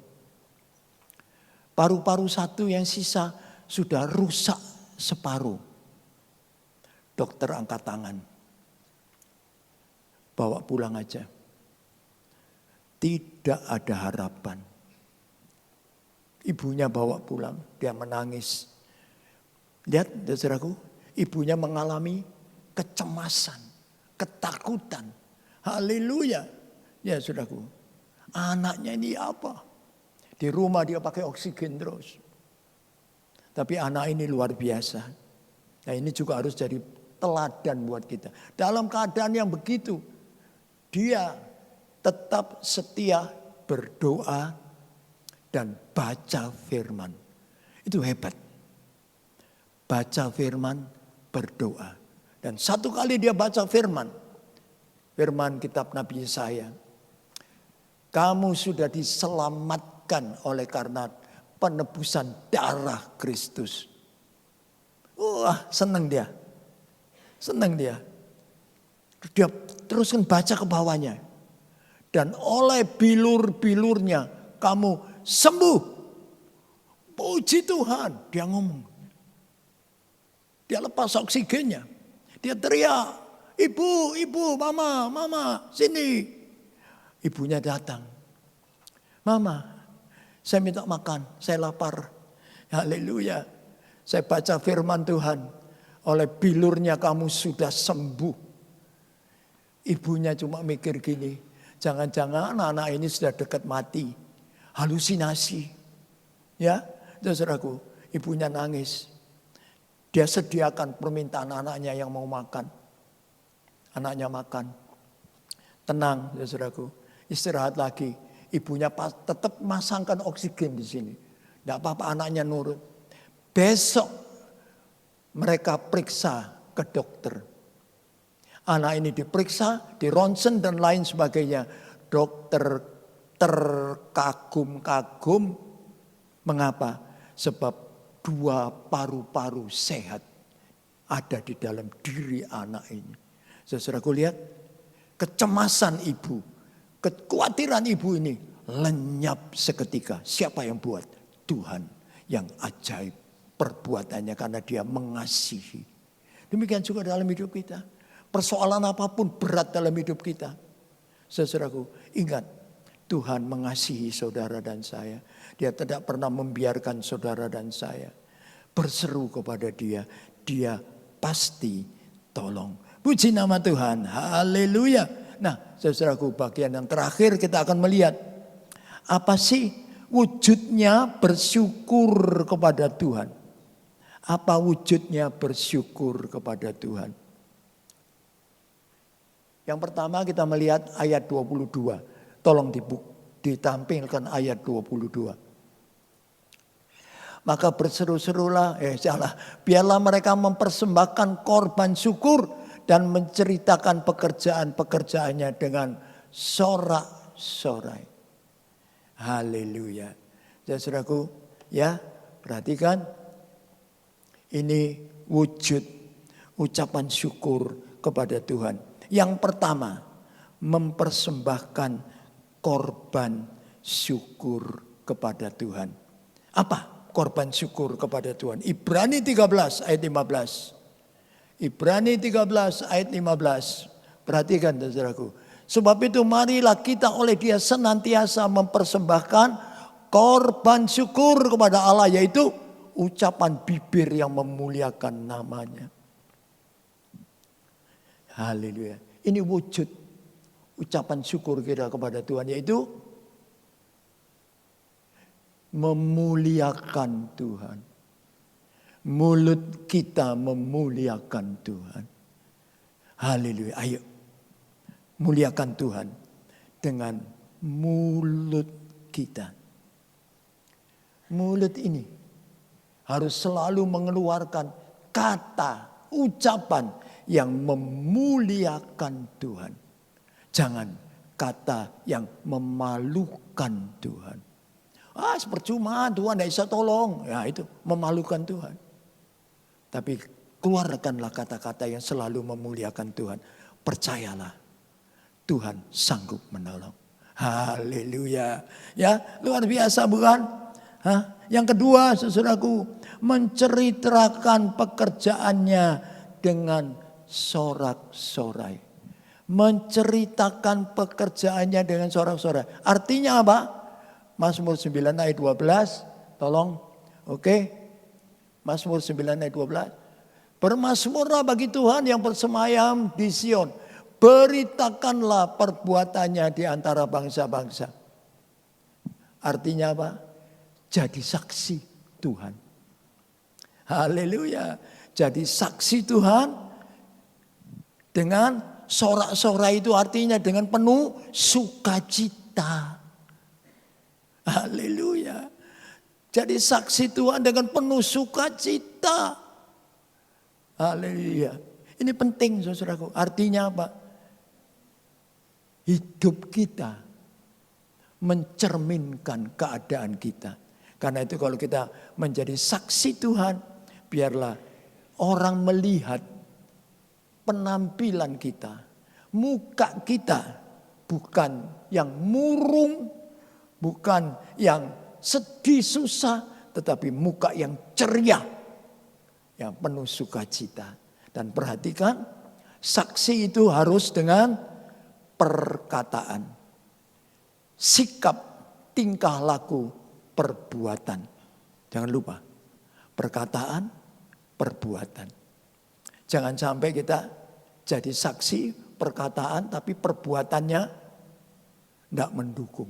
Paru-paru satu yang sisa sudah rusak separuh. Dokter angkat tangan. Bawa pulang aja. Tidak ada harapan. Ibunya bawa pulang, dia menangis. Lihat, saudaraku, ibunya mengalami kecemasan, ketakutan. Haleluya. Ya, saudaraku. Anaknya ini apa? Di rumah dia pakai oksigen terus. Tapi anak ini luar biasa. Nah, ini juga harus jadi teladan buat kita. Dalam keadaan yang begitu, dia tetap setia berdoa dan baca firman. Itu hebat. Baca firman, berdoa. Dan satu kali dia baca firman. Firman kitab Nabi Yesaya. Kamu sudah diselamatkan oleh karena penebusan darah Kristus. Wah, senang dia. Senang dia. Dia teruskan baca ke bawahnya. Dan oleh bilur-bilurnya kamu sembuh. Puji Tuhan. Dia ngomong. Dia lepas oksigennya. Dia teriak. Ibu, ibu, mama, mama, sini. Ibunya datang. Mama, saya minta makan, saya lapar. Haleluya. Saya baca firman Tuhan. Oleh bilurnya kamu sudah sembuh. Ibunya cuma mikir gini. Jangan-jangan anak ini sudah dekat mati. Halusinasi. Ya, saudaraku. Ibunya nangis. Dia sediakan permintaan anaknya yang mau makan. Anaknya makan. Tenang, saudaraku. Istirahat lagi. Ibunya tetap masangkan oksigen di sini. Tidak apa-apa, anaknya nurut. Besok mereka periksa ke dokter. Anak ini diperiksa, di ronsen dan lain sebagainya. Dokter terkagum-kagum. Mengapa? Sebab 2 paru-paru sehat ada di dalam diri anak ini. Saudaraku lihat, kecemasan ibu, kekhawatiran ibu ini lenyap seketika. Siapa yang buat? Tuhan yang ajaib perbuatannya karena dia mengasihi. Demikian juga dalam hidup kita. Persoalan apapun berat dalam hidup kita. Saudaraku, ingat Tuhan mengasihi saudara dan saya. Dia tidak pernah membiarkan saudara dan saya berseru kepada dia. Dia pasti tolong. Puji nama Tuhan. Haleluya. Nah, saudaraku, bagian yang terakhir kita akan melihat apa sih wujudnya bersyukur kepada Tuhan. Apa wujudnya bersyukur kepada Tuhan? Yang pertama kita melihat ayat 22. Tolong ditampilkan ayat 22. Maka berseru-serulah, biarlah mereka mempersembahkan korban syukur dan menceritakan pekerjaan-pekerjaannya dengan sorak-sorai. Haleluya. Ya saudaraku, ya perhatikan. Ini wujud ucapan syukur kepada Tuhan. Yang pertama, mempersembahkan korban syukur kepada Tuhan. Apa korban syukur kepada Tuhan? Ibrani 13 ayat 15. Ibrani 13 ayat 15. Perhatikan saudaraku. Sebab itu marilah kita oleh Dia senantiasa mempersembahkan korban syukur kepada Allah, yaitu ucapan bibir yang memuliakan namanya. Haleluya. Ini wujud ucapan syukur kita kepada Tuhan, yaitu memuliakan Tuhan. Mulut kita memuliakan Tuhan. Haleluya. Ayo, muliakan Tuhan dengan mulut kita. Mulut ini harus selalu mengeluarkan kata, ucapan yang memuliakan Tuhan. Jangan kata yang memalukan Tuhan. Percuma Tuhan tidak bisa tolong. Ya itu memalukan Tuhan. Tapi keluarkanlah kata-kata yang selalu memuliakan Tuhan. Percayalah, Tuhan sanggup menolong. Haleluya. Ya, luar biasa bukan? Yang kedua, saudaraku, menceritakan pekerjaannya dengan sorak-sorai. Menceritakan pekerjaannya dengan sorak-sorai. Artinya apa? Mazmur 9 ayat 12. Tolong. Oke. Mazmur 9 ayat 12. Bermazmurlah bagi Tuhan yang bersemayam di Sion. Beritakanlah perbuatannya di antara bangsa-bangsa. Artinya apa? Jadi saksi Tuhan. Haleluya. Jadi saksi Tuhan dengan sorak-sorai, itu artinya dengan penuh sukacita. Haleluya. Jadi saksi Tuhan dengan penuh sukacita. Haleluya. Ini penting saudaraku. Artinya apa? Hidup kita mencerminkan keadaan kita. Karena itu kalau kita menjadi saksi Tuhan, biarlah orang melihat penampilan kita, muka kita bukan yang murung, bukan yang sedih susah, tetapi muka yang ceria, yang penuh sukacita. Dan perhatikan, saksi itu harus dengan perkataan, sikap, tingkah laku, perbuatan. Jangan lupa, perkataan, perbuatan. Jangan sampai kita jadi saksi perkataan tapi perbuatannya tidak mendukung.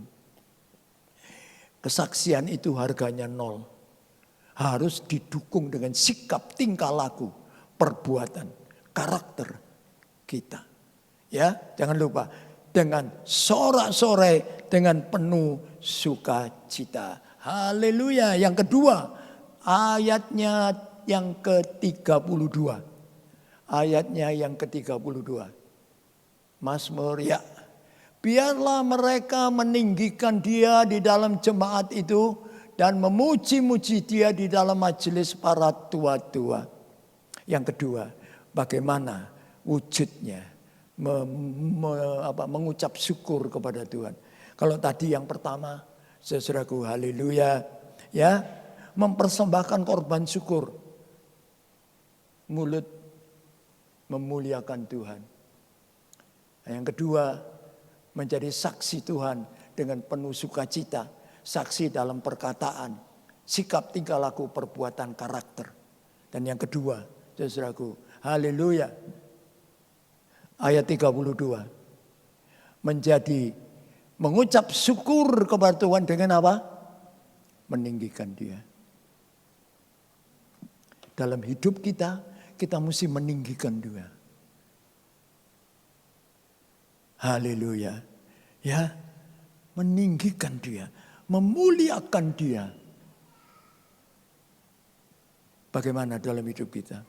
Kesaksian itu harganya 0. Harus didukung dengan sikap, tingkah laku, perbuatan, karakter kita. Ya, jangan lupa dengan sorak-sorai, dengan penuh sukacita. Haleluya. Yang kedua, ayatnya yang ke-32. Ayatnya yang ke-32. Mazmur, ya. Biarlah mereka meninggikan Dia di dalam jemaat itu dan memuji-muji Dia di dalam majelis para tua-tua. Yang kedua, bagaimana wujudnya mengucap syukur kepada Tuhan. Kalau tadi yang pertama, saudaraku, haleluya, ya, mempersembahkan korban syukur. Mulut memuliakan Tuhan. Yang kedua, menjadi saksi Tuhan dengan penuh sukacita. Saksi dalam perkataan, sikap, tingkah laku, perbuatan, karakter. Dan yang kedua, saudaraku, haleluya, ayat 32. Menjadi mengucap syukur kepada Tuhan dengan apa? Meninggikan Dia. Dalam hidup kita mesti meninggikan Dia. Haleluya. Ya, meninggikan Dia, memuliakan Dia. Bagaimana dalam hidup kita?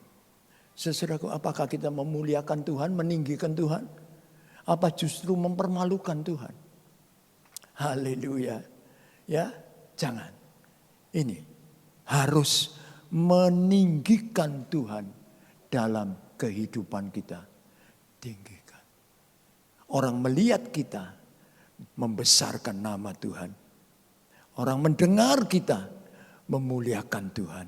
Saudaraku, apakah kita memuliakan Tuhan, meninggikan Tuhan? Apa justru mempermalukan Tuhan? Haleluya. Ya, jangan. Ini harus meninggikan Tuhan dalam kehidupan kita. Tinggikan. Orang melihat kita membesarkan nama Tuhan. Orang mendengar kita memuliakan Tuhan.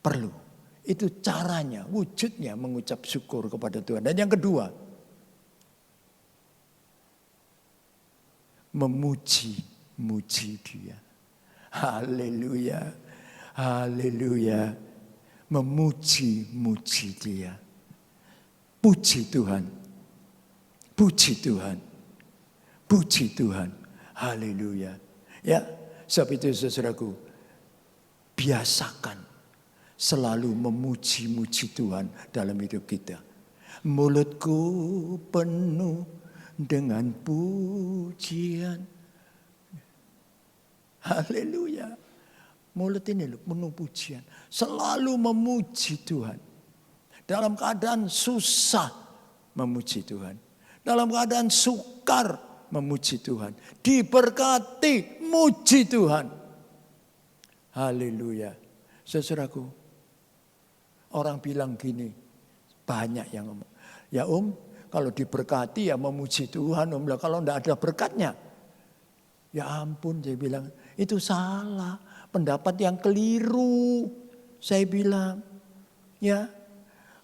Perlu. Itu caranya, wujudnya mengucap syukur kepada Tuhan. Dan yang kedua, memuji Dia. Haleluya, haleluya. Memuji Dia. Puji Tuhan, puji Tuhan, puji Tuhan. Haleluya. Ya, sebab itu saudaraku, biasakan selalu memuji-muji Tuhan dalam hidup kita. Mulutku penuh dengan pujian. Haleluya. Mulut ini penuh pujian. Selalu memuji Tuhan. Dalam keadaan susah memuji Tuhan. Dalam keadaan sukar memuji Tuhan. Diberkati, muji Tuhan. Haleluya. Saudaraku, orang bilang gini, banyak yang ngomong, ya kalau diberkati ya memuji Tuhan. Kalau enggak ada berkatnya, ya ampun, saya bilang, itu salah. Pendapat yang keliru. Saya bilang, ya,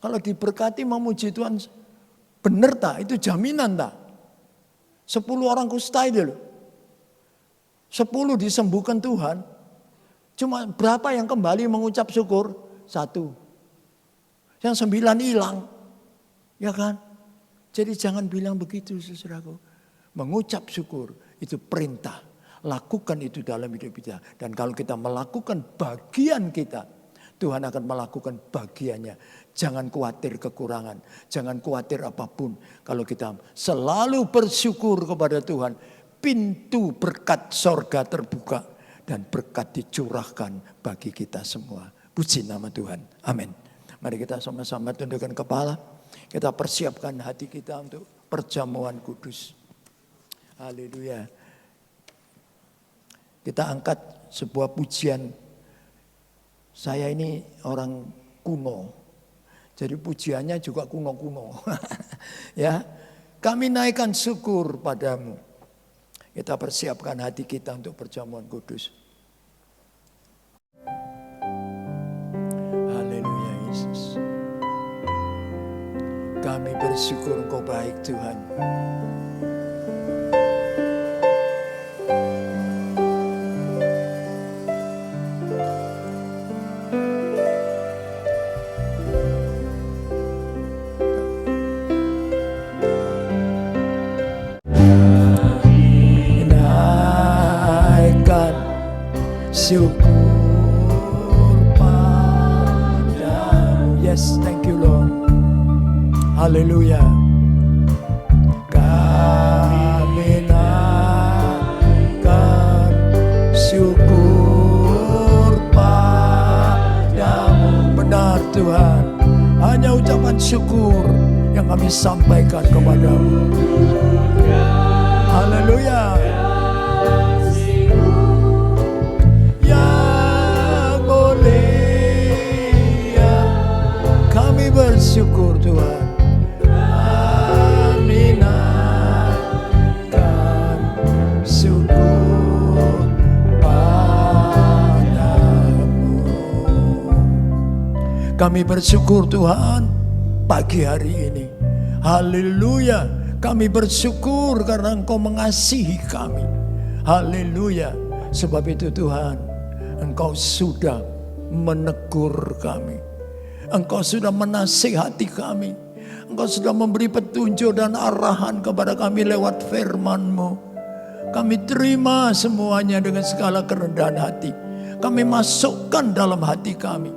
kalau diberkati memuji Tuhan, benar tak? Itu jaminan tak? 10 orang kusta itu loh. 10 disembuhkan Tuhan. Cuma berapa yang kembali mengucap syukur? 1. Yang 9 hilang. Ya kan? Jadi jangan bilang begitu, saudaraku. Mengucap syukur itu perintah. Lakukan itu dalam hidup kita. Dan kalau kita melakukan bagian kita, Tuhan akan melakukan bagiannya. Jangan khawatir kekurangan. Jangan khawatir apapun. Kalau kita selalu bersyukur kepada Tuhan, pintu berkat sorga terbuka. Dan berkat dicurahkan bagi kita semua. Puji nama Tuhan. Amin. Mari kita sama-sama tundukkan kepala. Kita persiapkan hati kita untuk perjamuan kudus. Haleluya. Kita angkat sebuah pujian. Saya ini orang kuno. Jadi pujiannya juga kuno-kuno. Ya, kami naikkan syukur padamu. Kita persiapkan hati kita untuk perjamuan kudus. Haleluya Yesus. Kami bersyukur Engkau baik Tuhan. Syukur padamu. Yes, thank you Lord. Haleluya. Kami naikkan syukur padamu. Benar Tuhan. Hanya ucapan syukur yang kami sampaikan kepadamu. Haleluya. Bersyukur Tuhan. Kami naikkan syukur padamu. Kami bersyukur Tuhan pagi hari ini. Haleluya. Kami bersyukur karena Engkau mengasihi kami. Haleluya. Sebab itu Tuhan, Engkau sudah menegur kami. Engkau sudah menasihati kami. Engkau sudah memberi petunjuk dan arahan kepada kami lewat firman-Mu. Kami terima semuanya dengan segala kerendahan hati. Kami masukkan dalam hati kami.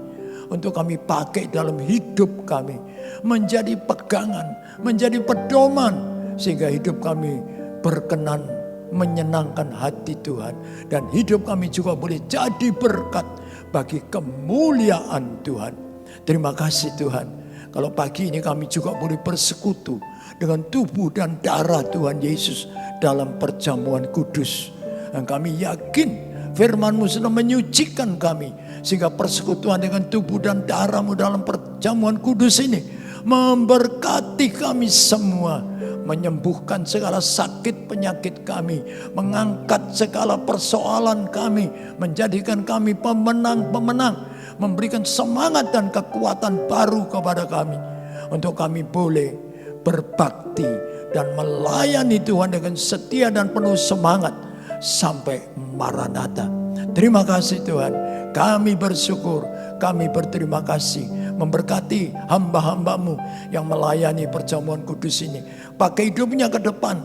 Untuk kami pakai dalam hidup kami. Menjadi pegangan, menjadi pedoman. Sehingga hidup kami berkenan, menyenangkan hati Tuhan. Dan hidup kami juga boleh jadi berkat bagi kemuliaan Tuhan. Terima kasih Tuhan. Kalau pagi ini kami juga boleh bersekutu dengan tubuh dan darah Tuhan Yesus dalam perjamuan kudus. Dan kami yakin firman-Mu sudah menyucikan kami. Sehingga persekutuan dengan tubuh dan darah-Mu dalam perjamuan kudus ini memberkati kami semua. Menyembuhkan segala sakit penyakit kami. Mengangkat segala persoalan kami. Menjadikan kami pemenang-pemenang. Memberikan semangat dan kekuatan baru kepada kami. Untuk kami boleh berbakti dan melayani Tuhan dengan setia dan penuh semangat sampai Maranatha. Terima kasih Tuhan, kami bersyukur, kami berterima kasih. Memberkati hamba-hambamu yang melayani perjamuan kudus ini. Pakai hidupnya ke depan,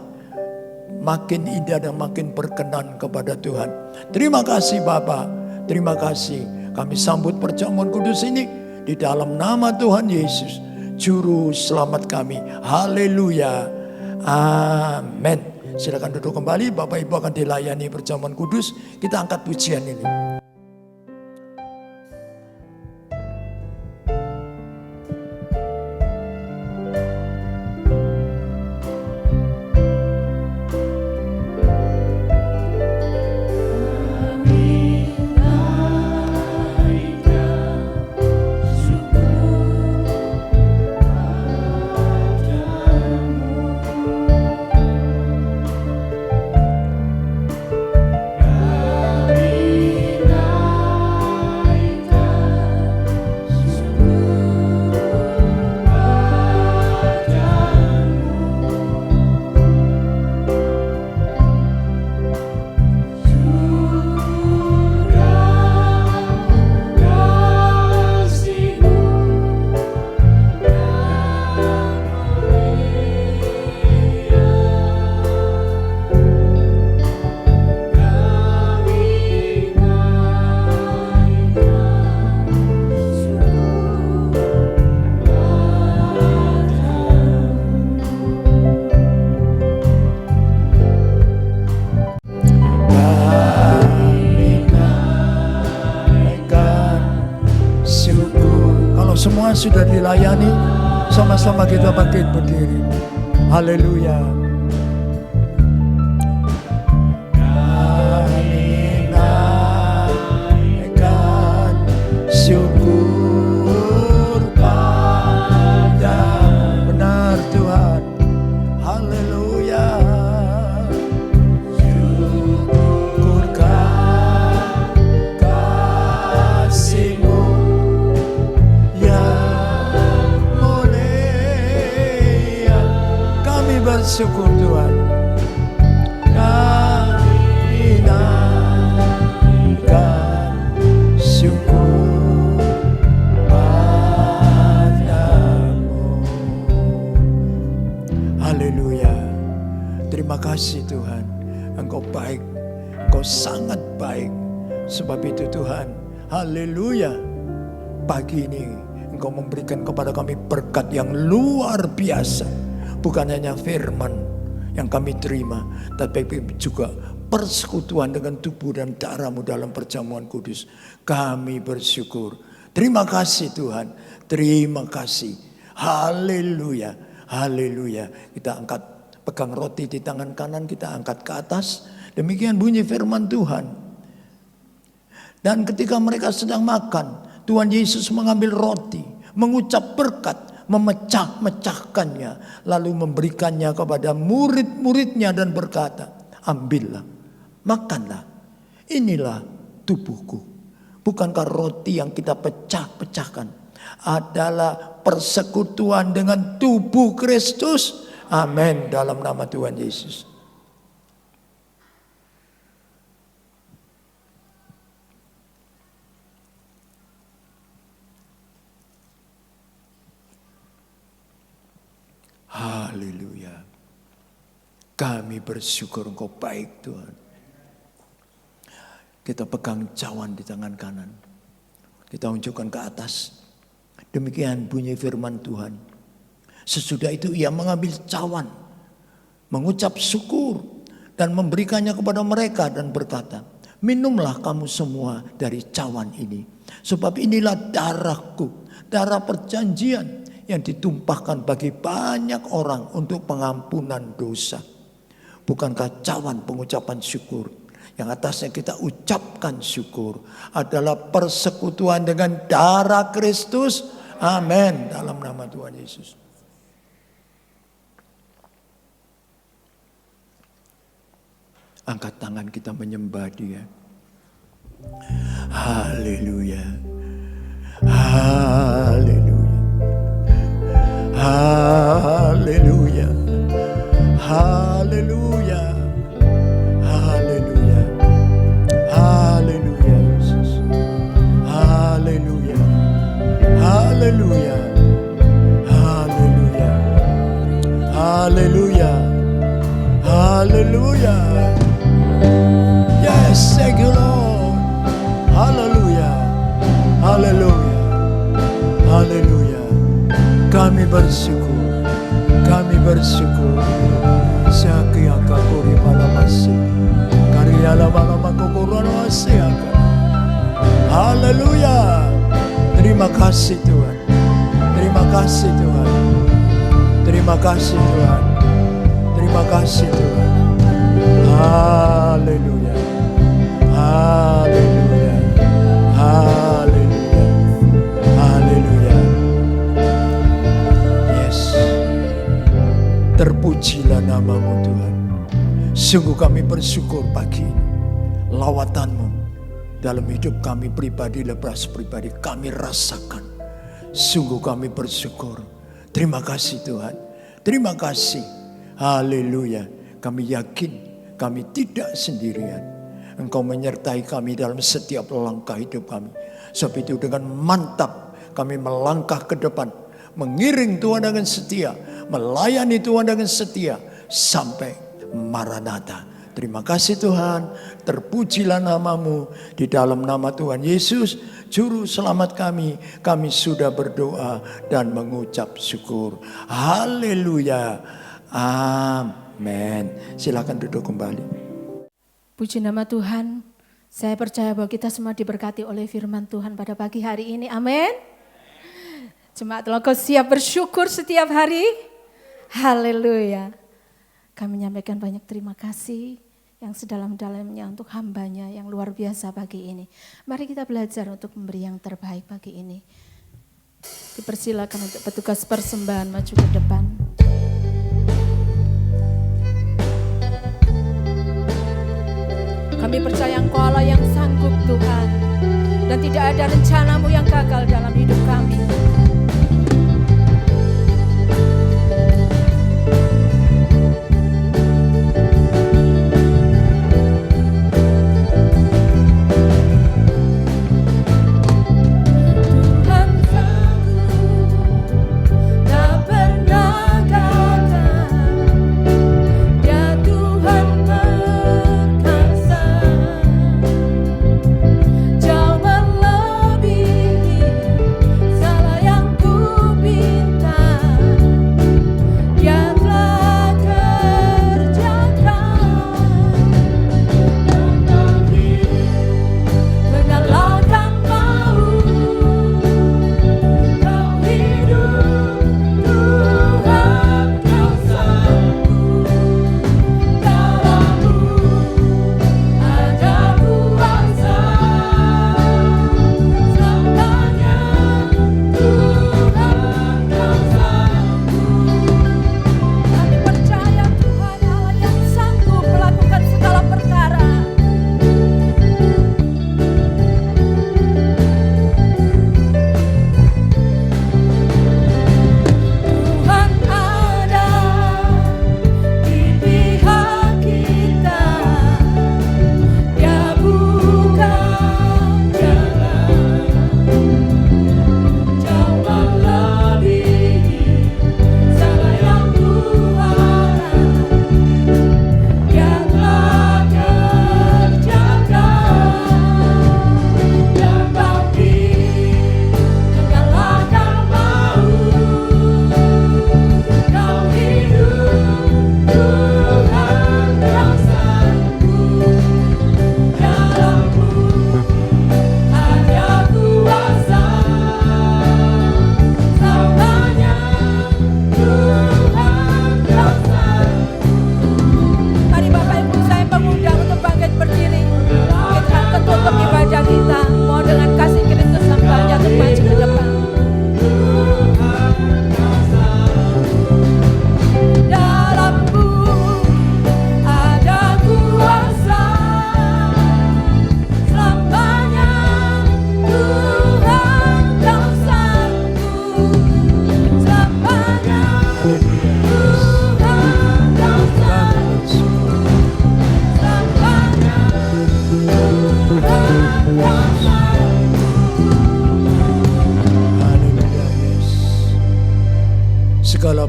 makin indah dan makin berkenan kepada Tuhan. Terima kasih Bapa, terima kasih. Kami sambut perjamuan kudus ini di dalam nama Tuhan Yesus, Juru Selamat kami. Haleluya, amin. Silakan duduk kembali, Bapak Ibu akan dilayani perjamuan kudus. Kita angkat pujian ini. Semua sudah dilayani, sama-sama kita bangkit berdiri. Haleluya. Kami naikkan syukur pada benar Tuhan. Haleluya. Syukurkan kasih-Mu bersyukur Tuhan. Kami naikkan syukur padamu. Haleluya. Terima kasih Tuhan, Engkau baik, Engkau sangat baik. Sebab itu Tuhan, haleluya, pagi ini Engkau memberikan kepada kami berkat yang luar biasa. Bukan hanya firman yang kami terima, tapi juga persekutuan dengan tubuh dan darah-Mu dalam perjamuan kudus. Kami bersyukur. Terima kasih Tuhan. Terima kasih. Haleluya. Haleluya. Kita angkat, pegang roti di tangan kanan, kita angkat ke atas. Demikian bunyi firman Tuhan. Dan ketika mereka sedang makan, Tuhan Yesus mengambil roti, mengucap berkat, memecah-mecahkannya, lalu memberikannya kepada murid-muridnya dan berkata, ambillah, makanlah, inilah tubuhku. Bukankah roti yang kita pecah-pecahkan adalah persekutuan dengan tubuh Kristus? Amin, dalam nama Tuhan Yesus. Haleluya. Kami bersyukur Engkau baik Tuhan. Kita pegang cawan di tangan kanan. Kita unjukkan ke atas. Demikian bunyi firman Tuhan. Sesudah itu ia mengambil cawan, mengucap syukur dan memberikannya kepada mereka dan berkata, minumlah kamu semua dari cawan ini. Sebab inilah darahku, darah perjanjian yang ditumpahkan bagi banyak orang untuk pengampunan dosa. Bukankah cawan pengucapan syukur yang atasnya kita ucapkan syukur adalah persekutuan dengan darah Kristus? Amin, dalam nama Tuhan Yesus. Angkat tangan kita menyembah Dia. Haleluya. Haleluya. Haleluya. Haleluya. Haleluya. Haleluya Yesus. Haleluya. Haleluya. Haleluya. Haleluya. Haleluya. Yes, thank you Lord. Haleluya. Haleluya. Haleluya. Kami bersyukur. Kami bersyukur. Sakiaka kuri malamasi. Kariyala malamaku kurunawasi akan. Haleluya. Terima kasih Tuhan. Terima kasih Tuhan. Terima kasih Tuhan. Terima kasih Tuhan. Haleluya. Haleluya. Haleluya. Haleluya. Yes. Terpujilah namamu Tuhan. Sungguh kami bersyukur pagi ini. Lawatanmu dalam hidup kami pribadi, lepas pribadi kami rasakan. Sungguh kami bersyukur. Terima kasih Tuhan. Terima kasih. Haleluya. Kami yakin kami tidak sendirian. Engkau menyertai kami dalam setiap langkah hidup kami. Sebab itu dengan mantap kami melangkah ke depan. Mengiring Tuhan dengan setia. Melayani Tuhan dengan setia. Sampai Maranatha. Terima kasih Tuhan. Terpujilah namamu. Di dalam nama Tuhan Yesus, Juru Selamat kami. Kami sudah berdoa dan mengucap syukur. Haleluya. Amin. Silakan duduk kembali. Puji nama Tuhan. Saya percaya bahwa kita semua diberkati oleh firman Tuhan pada pagi hari ini. Amin. Jemaat Logos siap bersyukur setiap hari. Haleluya. Kami menyampaikan banyak terima kasih yang sedalam-dalamnya untuk hambanya yang luar biasa pagi ini. Mari kita belajar untuk memberi yang terbaik pagi ini. Dipersilakan untuk petugas persembahan maju ke depan. Kami percaya Engkau Allah yang sanggup Tuhan. Dan tidak ada rencanamu yang gagal dalam hidup kami. Jauh melebihi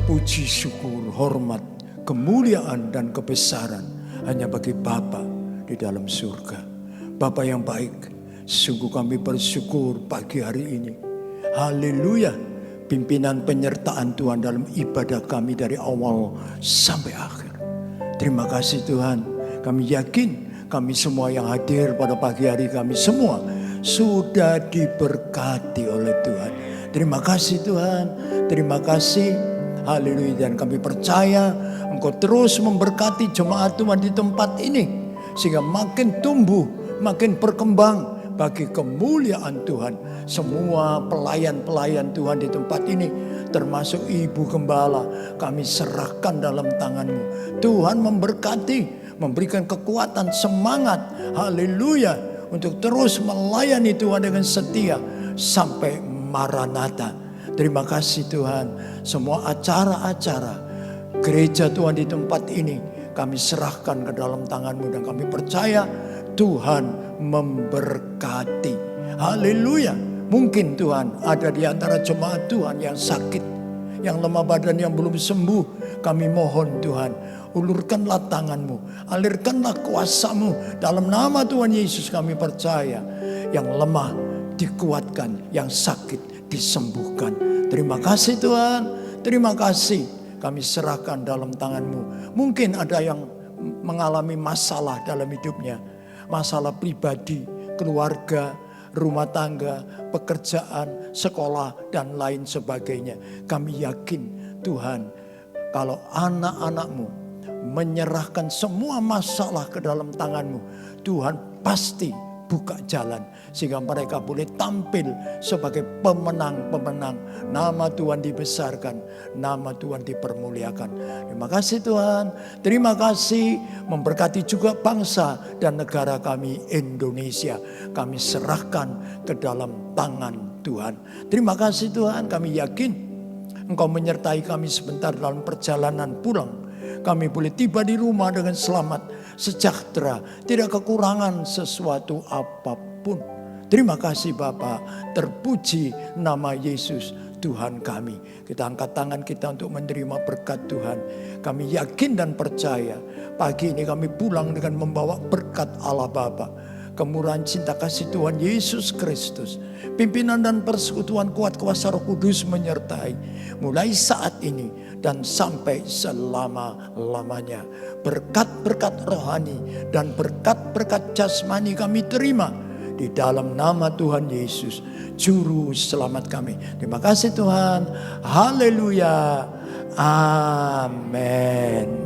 puji, syukur, hormat, kemuliaan dan kebesaran hanya bagi Bapa di dalam surga. Bapa yang baik, sungguh kami bersyukur pagi hari ini. Haleluya, pimpinan penyertaan Tuhan dalam ibadah kami dari awal sampai akhir. Terima kasih Tuhan, kami yakin kami semua yang hadir pada pagi hari kami semua sudah diberkati oleh Tuhan. Terima kasih Tuhan, terima kasih. Haleluya, dan kami percaya Engkau terus memberkati jemaat Tuhan di tempat ini sehingga makin tumbuh, makin berkembang bagi kemuliaan Tuhan. Semua pelayan-pelayan Tuhan di tempat ini termasuk Ibu Gembala kami serahkan dalam tangan-Mu. Tuhan memberkati, memberikan kekuatan, semangat, haleluya, untuk terus melayani Tuhan dengan setia sampai Maranatha. Terima kasih Tuhan, semua acara-acara gereja Tuhan di tempat ini kami serahkan ke dalam tangan-Mu dan kami percaya Tuhan memberkati. Haleluya. Mungkin Tuhan ada di antara jemaat Tuhan yang sakit, yang lemah badan, yang belum sembuh. Kami mohon Tuhan, ulurkanlah tangan-Mu, alirkanlah kuasa-Mu. Dalam nama Tuhan Yesus kami percaya, yang lemah dikuatkan, yang sakit disembuhkan. Terima kasih Tuhan, terima kasih. Kami serahkan dalam tangan-Mu. Mungkin ada yang mengalami masalah dalam hidupnya, masalah pribadi, keluarga, rumah tangga, pekerjaan, sekolah, dan lain sebagainya. Kami yakin Tuhan, kalau anak-anak-Mu menyerahkan semua masalah ke dalam tangan-Mu, Tuhan pasti buka jalan sehingga mereka boleh tampil sebagai pemenang-pemenang. Nama Tuhan dibesarkan, nama Tuhan dipermuliakan. Terima kasih Tuhan, terima kasih. Memberkati juga bangsa dan negara kami Indonesia. Kami serahkan ke dalam tangan Tuhan. Terima kasih Tuhan, kami yakin Engkau menyertai kami sebentar dalam perjalanan pulang. Kami boleh tiba di rumah dengan selamat, sejahtera, tidak kekurangan sesuatu apapun. Terima kasih Bapa, terpuji nama Yesus Tuhan kami. Kita angkat tangan kita untuk menerima berkat Tuhan. Kami yakin dan percaya pagi ini kami pulang dengan membawa berkat Allah Bapa, kemurahan cinta kasih Tuhan Yesus Kristus, pimpinan dan persekutuan kuat kuasa Roh Kudus menyertai mulai saat ini dan sampai selama-lamanya. Berkat-berkat rohani dan berkat-berkat jasmani kami terima di dalam nama Tuhan Yesus, Juru Selamat kami. Terima kasih Tuhan. Haleluya. Amin.